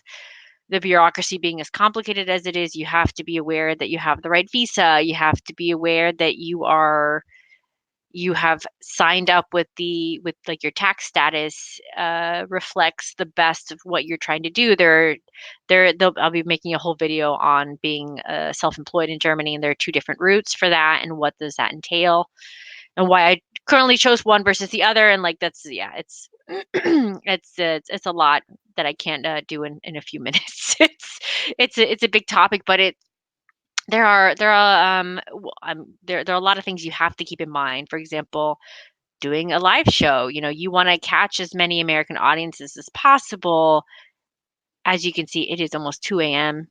the bureaucracy being as complicated as it is. You have to be aware that you have the right visa. You have to be aware that you have signed up with like your tax status reflects the best of what you're trying to do. I'll be making a whole video on being self-employed in Germany, and there are two different routes for that, and what does that entail, and why I currently chose one versus the other. And like it's it's a lot that I can't do in a few minutes. It's a big topic, but there are a lot of things you have to keep in mind. For example, doing a live show, you want to catch as many American audiences as possible. As you can see, it is almost 2 a.m.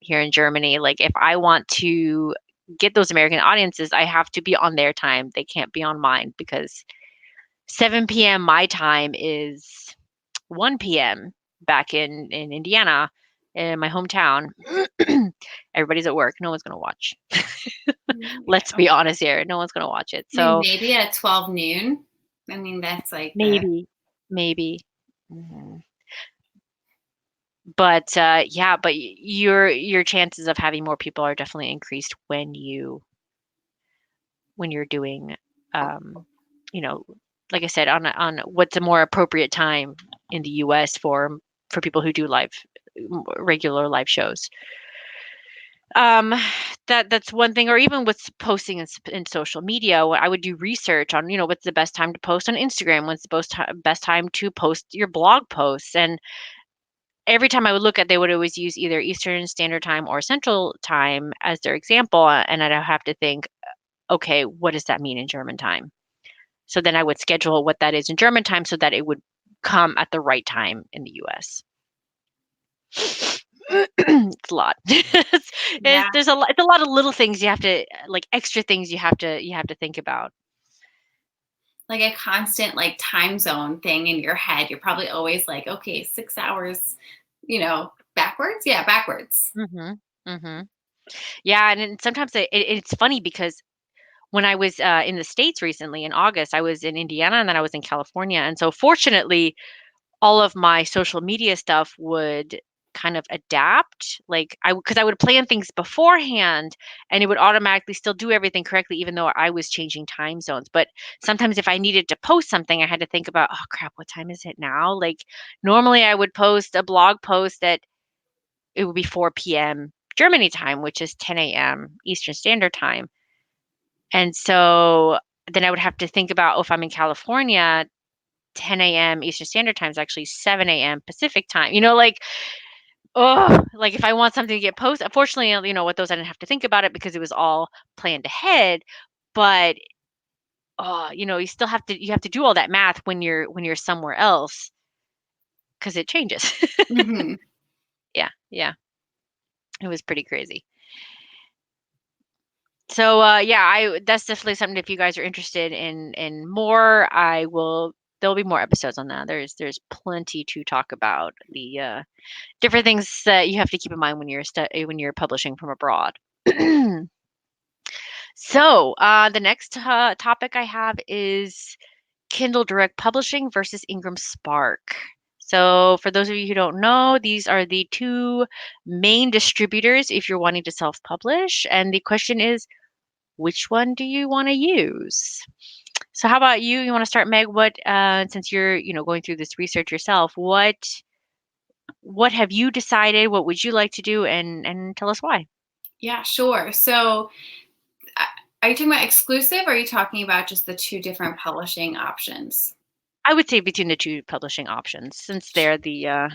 here in Germany. Like, if I want to get those American audiences, I have to be on their time. They can't be on mine, because 7 p.m. my time is 1 p.m. back in Indiana, in my hometown. Everybody's at work. No one's going to watch. Let's be honest here. No one's going to watch it. I mean, So maybe at 12 noon. I mean, that's like maybe. But yeah, but your chances of having more people are definitely increased when you're doing, you know, like I said, on what's a more appropriate time in the U.S. for people who do regular live shows. That's one thing. Or even with posting in social media, I would do research on, what's the best time to post on Instagram, what's the best time to post your blog posts. And every time I would look at, they would always use either Eastern Standard Time or Central Time as their example, and I'd have to think, okay, what does that mean in German time? So then I would schedule what that is in German time so that it would come at the right time in the US. It's a lot. There's a lot. It's a lot of little things you have to, like, extra things you have to think about. Like a constant time zone thing in your head. You're probably always like, okay, 6 hours, backwards. Yeah, backwards. Yeah, and then sometimes it's funny, because when I was in the States recently in August, I was in Indiana, and then I was in California. And so fortunately, all of my social media stuff would kind of adapt. Like, because I would plan things beforehand, and it would automatically still do everything correctly, even though I was changing time zones. But sometimes if I needed to post something, I had to think about, oh crap, what time is it now? Like, normally I would post a blog post at, it would be 4 p.m. Germany time, which is 10 a.m. Eastern Standard Time. And so then I would have to think about, oh, if I'm in California, 10 a.m. Eastern Standard Time is actually 7 a.m. Pacific time. Like if I want something to get posted, unfortunately, with those, I didn't have to think about it because it was all planned ahead. But you still have to do all that math when you're somewhere else, because it changes. Mm-hmm. Yeah. It was pretty crazy. So yeah, that's definitely something if you guys are interested in more, there'll be more episodes on that. There's plenty to talk about the different things that you have to keep in mind when when you're publishing from abroad. So, the next topic I have is Kindle Direct Publishing versus Ingram Spark. So, for those of you who don't know, these are the two main distributors if you're wanting to self-publish. And the question is, which one do you want to use? So, how about you? You want to start, Meg? What, since you're, going through this research yourself, what have you decided? What would you like to do? And tell us why. Yeah, sure. So are you talking about exclusive, or are you talking about just the two different publishing options? I would say between the two publishing options, since they're the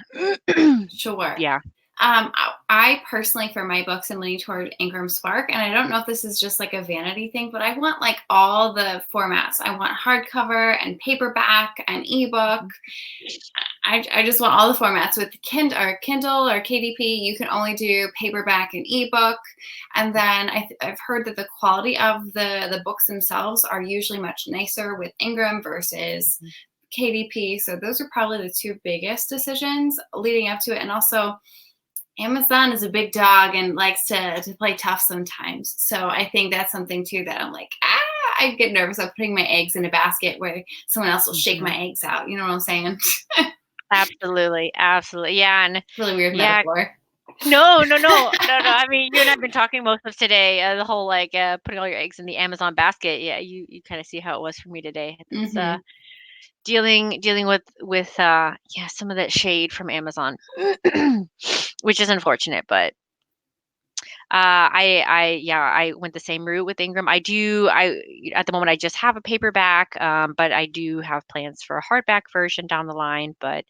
Sure. yeah. I personally, for my books, am leaning toward Ingram Spark, and I don't know if this is just like a vanity thing, but I want like all the formats. I want hardcover and paperback and ebook. I just want all the formats. With Kindle or KDP, you can only do paperback and ebook. And then I've heard that the quality of the books themselves are usually much nicer with Ingram versus KDP. So those are probably the two biggest decisions leading up to it. And also, Amazon is a big dog and likes to play tough sometimes. So I think that's something too that I'm like, I get nervous of putting my eggs in a basket where someone else will shake Mhm. my eggs out. You know what I'm saying? Absolutely, absolutely. Yeah, and Really weird yeah. metaphor. No, no, no, no, no. I mean, you and I've been talking most of today. The whole like putting all your eggs in the Amazon basket. Yeah, you kind of see how it was for me today. It's Hmm. dealing with yeah, some of that shade from Amazon, which is unfortunate, but yeah, I went the same route with Ingram. I at the moment I just have a paperback, but I do have plans for a hardback version down the line. But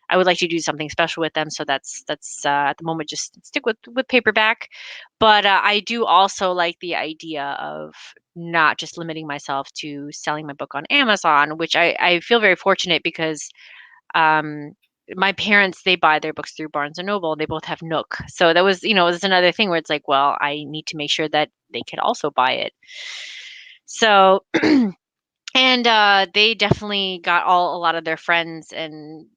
I would like to do something special with them, so that's at the moment just stick with paperback. But I do also like the idea of not just limiting myself to selling my book on Amazon, which I feel very fortunate because um, my parents, they buy their books through Barnes and Noble. They both have Nook. So that was, it was another thing where it's like, well, I need to make sure that they could also buy it. So, and they definitely got a lot of their friends and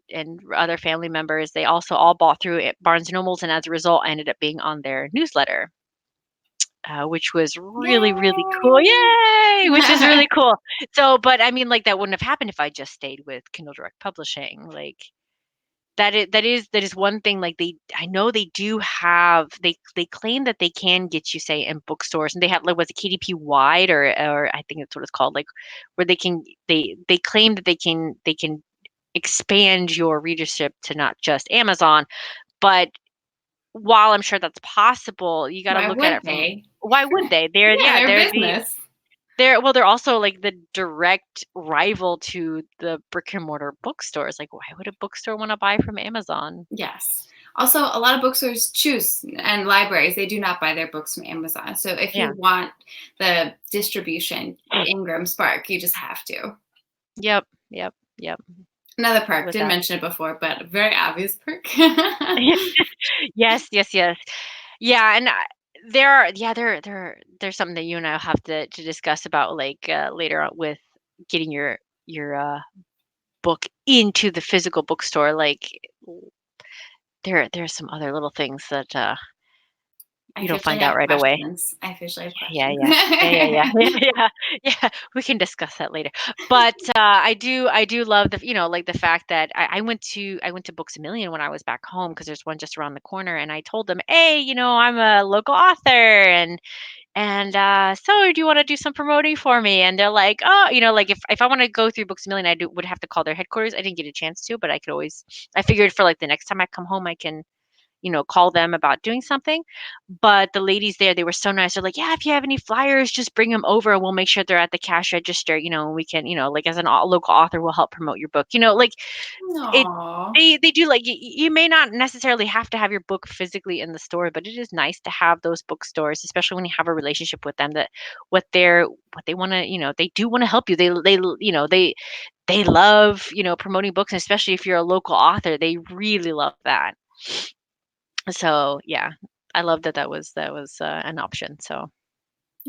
other family members. They also all bought through Barnes and Nobles, and as a result, I ended up being on their newsletter. Which was really, really cool. Yay! Yay! Which is really cool. So, but I mean, like that wouldn't have happened if I just stayed with Kindle Direct Publishing. Like that is one thing. Like I know they do have, they claim that they can get you, say, in bookstores, and they have, like, was it KDP wide, or I think that's what it's called, like where they claim that they can expand your readership to not just Amazon. But while I'm sure that's possible, you got to Why look at wouldn't it from, they? why wouldn't they? They're, Yeah, yeah, their they're business. well, they're also like the direct rival to the brick and mortar bookstores. Like, why would a bookstore want to buy from Amazon? Yes. Also, a lot of bookstores choose, and libraries, they do not buy their books from Amazon. So if you Yeah. want the distribution, Ingram Spark, you just have to. Yep. Yep. Yep. Another perk, With didn't that. mention it before, but a very obvious perk. Yes. Yes. Yes. Yeah. And there are, yeah, there's something that you and I'll have to discuss about, like, later on with getting your book into the physical bookstore. Like, there's some other little things that I you don't officially find out have right away. questions. I officially have Yeah, questions. yeah. Yeah, yeah, yeah. Yeah, yeah. We can discuss that later. But I do love the, like the fact that I went to Books a Million when I was back home, because there's one just around the corner, and I told them, "Hey, I'm a local author, and so do you want to do some promoting for me?" And they're like, "Oh, like if I want to go through Books a Million, would have to call their headquarters. I didn't get a chance to, but I figured for like the next time I come home, I can call them about doing something." But the ladies there, they were so nice. They're like, "Yeah, if you have any flyers, just bring them over, and we'll make sure they're at the cash register. And we can, like, as an local author, we'll help promote your book. Like it." Aw. They do, like, you may not necessarily have to have your book physically in the store, but it is nice to have those bookstores, especially when you have a relationship with them, that what they want to, they do want to help you. They love, promoting books, and especially if you're a local author, they really love that. So, yeah, I love that was an option, so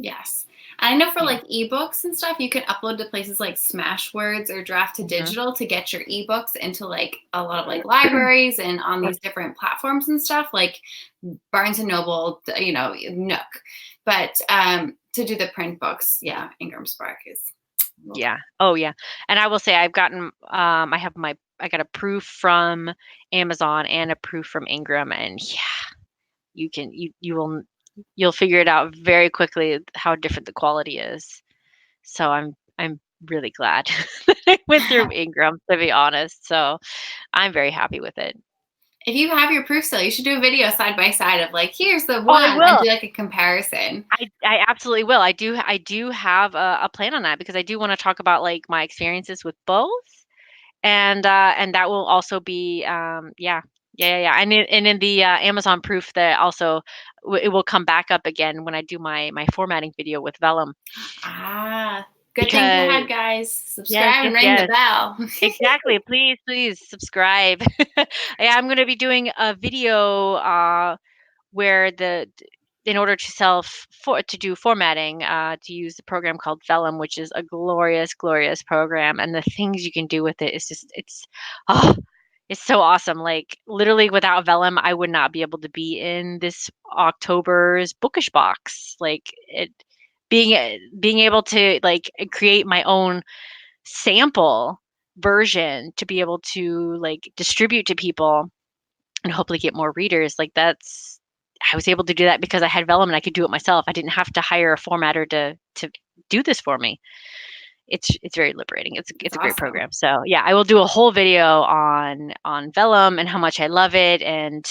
Yes. I know for Yeah. like ebooks and stuff, you can upload to places like Smashwords or Draft to Digital to get your ebooks into like a lot of like libraries and on these different platforms and stuff like Barnes and Noble, Nook. But to do the print books, yeah, Ingram Spark is. Yeah. Oh yeah. And I will say I've gotten I got a proof from Amazon and a proof from Ingram, and yeah, you'll figure it out very quickly how different the quality is. So I'm really glad that I went through Ingram, to be honest. So I'm very happy with it. If you have your proof still, you should do a video side by side of like, here's the Oh, I one and will. do like a comparison. I absolutely will. I do have a plan on that because I do want to talk about like my experiences with both, and that will also be yeah. And in the Amazon proof that also it will come back up again when I do my formatting video with Vellum. Ah, good things Because ahead, guys. yes, Subscribe and yes, ring the yes. bell. Exactly. Please subscribe. Yeah, I'm gonna be doing a video where in order to to do formatting, to use the program called Vellum, which is a glorious program, and the things you can do with it is just oh, it's so awesome. Like literally without Vellum, I would not be able to be in this October's bookish box. Like it being able to like create my own sample version to be able to like distribute to people and hopefully get more readers. Like I was able to do that because I had Vellum and I could do it myself. I didn't have to hire a formatter to do this for me. It's very liberating. It's It's a great awesome. program. So yeah, I will do a whole video on Vellum and how much I love it, and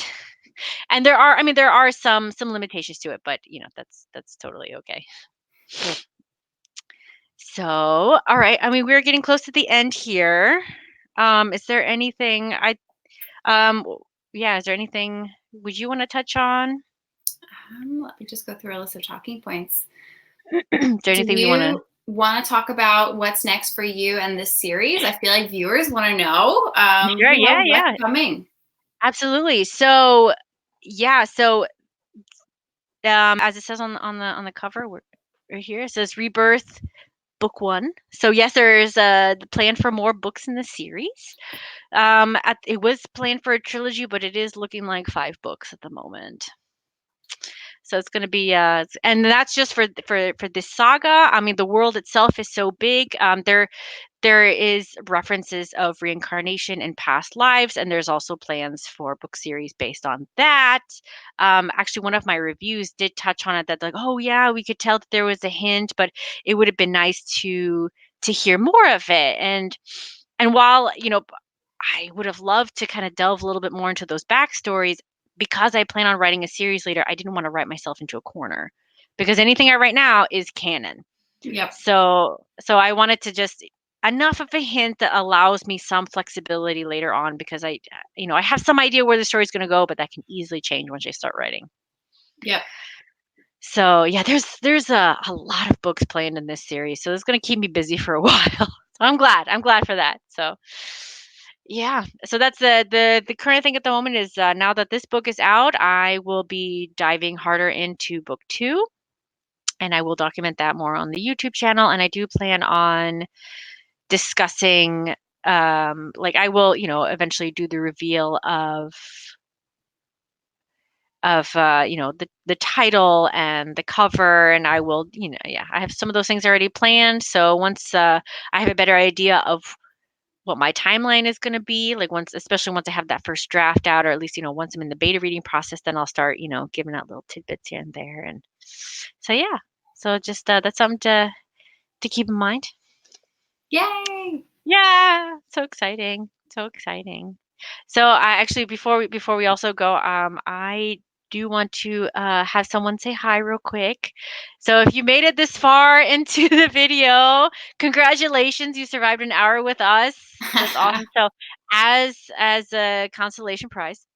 there are some limitations to it, but that's totally okay. So, all right. I mean, we're getting close to the end here. Is there anything um yeah, is there anything would you want to touch on? Let me just go through a list of talking points. Is there Do anything you want to you want to talk about what's next for you and this series? I feel like viewers want to know, Sure, yeah, what's yeah. coming. Absolutely. So, yeah, so as it says on the cover right here, it says Rebirth Book 1. So, yes, there's the plan for more books in the series. It was planned for a trilogy, but it is looking like 5 books at the moment. So it's going to be and that's just for this saga. I mean, the world itself is so big. There is references of reincarnation in past lives, and there's also plans for book series based on that. Actually, one of my reviews did touch on it that like, oh yeah, we could tell that there was a hint, but it would have been nice to hear more of it. And while I would have loved to kind of delve a little bit more into those backstories, because I plan on writing a series later, I didn't want to write myself into a corner because anything I write now is canon. Yep. So I wanted to just enough of a hint that allows me some flexibility later on because I have some idea where the story's going to go, but that can easily change once I start writing. Yep. So yeah, there's a lot of books planned in this series, so it's going to keep me busy for a while. So I'm glad for that. So yeah, so that's the current thing at the moment is now that this book is out, I will be diving harder into book 2, and I will document that more on the YouTube channel. And I do plan on discussing like I will eventually do the reveal of the title and the cover, and I will yeah, I have some of those things already planned. So once I have a better idea of what my timeline is going to be, like especially once I have that first draft out, or at least once I'm in the beta reading process, then I'll start giving out little tidbits here and there. And so yeah, so just that's something to keep in mind. Yay. Yeah, so exciting. So exciting. So I actually before we also go, I do want to have someone say hi real quick. So if you made it this far into the video, congratulations, you survived an hour with us. That's awesome. So as a consolation prize,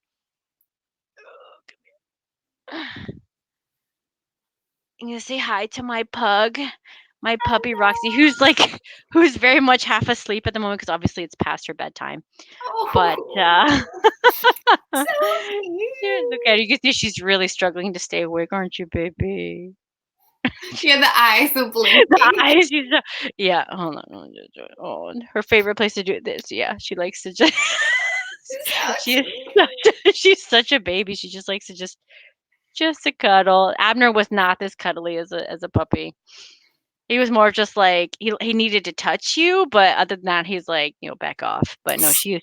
I'm gonna say hi to my pug, my puppy Roxy, who's very much half asleep at the moment because obviously it's past her bedtime. But Oh, so look cute. at her. You can see she's really struggling to stay awake, aren't you, baby? Yeah, the eyes are blinking. The eyes, yeah, hold on. Oh, her favorite place to do this. Yeah, she likes to just. So she is cute. she's such a baby. She just likes to just to cuddle. Abner was not this cuddly as a puppy. He was more just like he needed to touch you, but other than that, he's like, back off. But no, she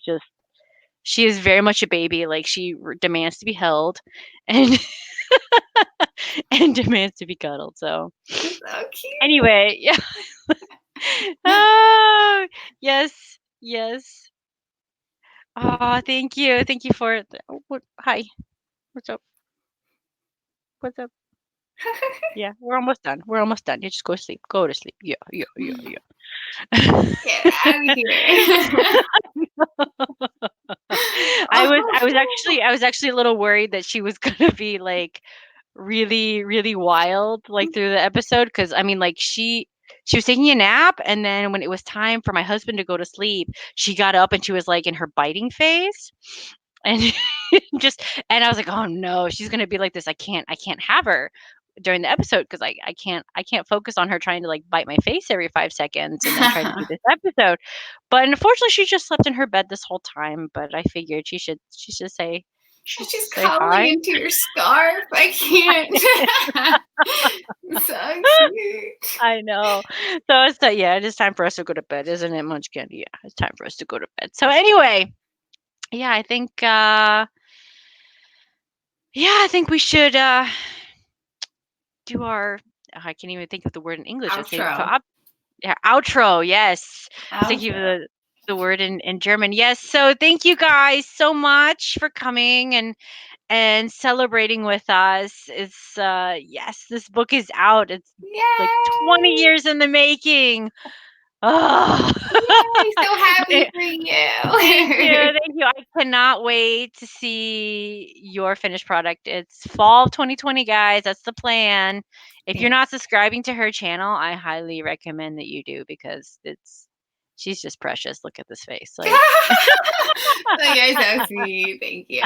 is very much a baby. Like she demands to be held, and and demands to be cuddled. So So cute. anyway, yeah. Oh, yes, yes. Oh, thank you for hi. What's up? What's up? Yeah, we're almost done. We're almost done. You just go to sleep. Go to sleep. Yeah, yeah, yeah, yeah. Get out of here. I was actually a little worried that she was gonna be like really, really wild like through the episode because I mean like she was taking a nap and then when it was time for my husband to go to sleep, she got up and she was like in her biting phase and just and I was like, oh no, she's gonna be like this. I can't have her during the episode because I can't focus on her trying to like bite my face every 5 seconds and then try to do this episode. But unfortunately, she just slept in her bed this whole time. But I figured she should She's say hi. cuddling into your scarf. I can't. So cute. I know. So yeah, it is time for us to go to bed, isn't it, Munchkin? Yeah, it's time for us to go to bed. So anyway, yeah, I think we should do our I can't even think of the word in English. I say Outro. yeah, outro. Yes. I was thinking of Outro. the word in German. Yes. So thank you guys so much for coming and celebrating with us. It's yes, this book is out. It's like 20 Yay! years in the making. Oh. Yay! So happy Thank for you. you. Thank you. I cannot wait to see your finished product. It's fall of 2020, guys. That's the plan. If you're Yes. not subscribing to her channel, I highly recommend that you do because she's just precious. Look at this face. Like So you're so sweet. Thank you.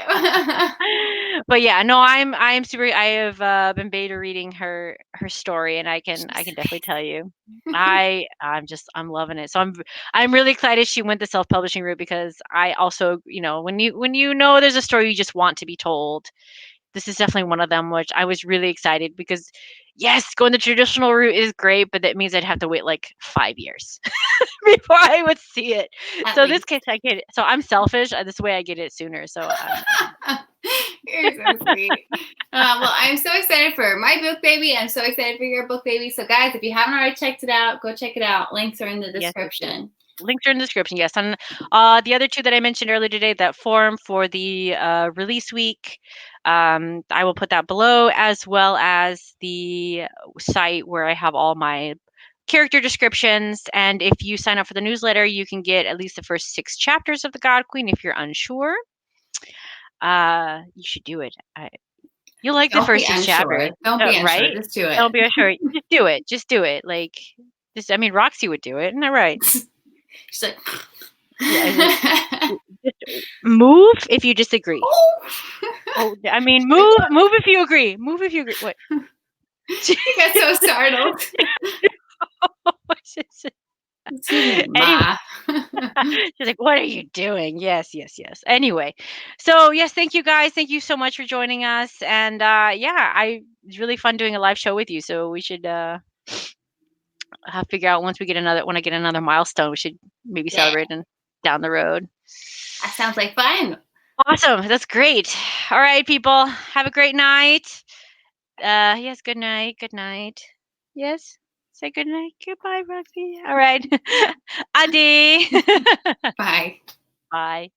but yeah, no, I'm super I have been beta reading her story and I can definitely tell you. I'm loving it. So I'm really excited she went the self-publishing route because I also, when you know there's a story you just want to be told, this is definitely one of them, which I was really excited because yes, going the traditional route is great, but that means I'd have to wait like 5 years before I would see it. At So this least. case I get it. So I'm selfish. This way I get it sooner. So You're so sweet. Well, I'm so excited for my book baby. I'm so excited for your book baby. So, guys, if you haven't already checked it out, go check it out. Links are in the yes, description. links are in the description. Yes, and the other two that I mentioned earlier today, that form for the release week, I will put that below, as well as the site where I have all my character descriptions. And if you sign up for the newsletter, you can get at least the first 6 chapters of the God Queen. If you're unsure, you should do it. You'll like the Don't be first 6 unsure. chapters, Don't be unsure. right? Just do it. Don't be unsure. Just do it. Just do it. Like, I mean, Roxy would do it. Isn't that right? She's like, Yeah, just move if you disagree. oh. Oh, I mean, move if you agree. Move if you agree. What? You got so startled. Excuse me, Anyway, Ma. she's like, "What are you doing?" Yes, yes, yes. Anyway, so yes, thank you guys. Thank you so much for joining us. And it's really fun doing a live show with you. So we should figure out when I get another milestone, we should maybe Yeah, celebrate and down the road. that sounds like fun. Awesome. That's great. All right, people. Have a great night. Yes, good night. Good night. Yes. Say good night. Goodbye, Roxy. All right. Adi. Bye. Bye.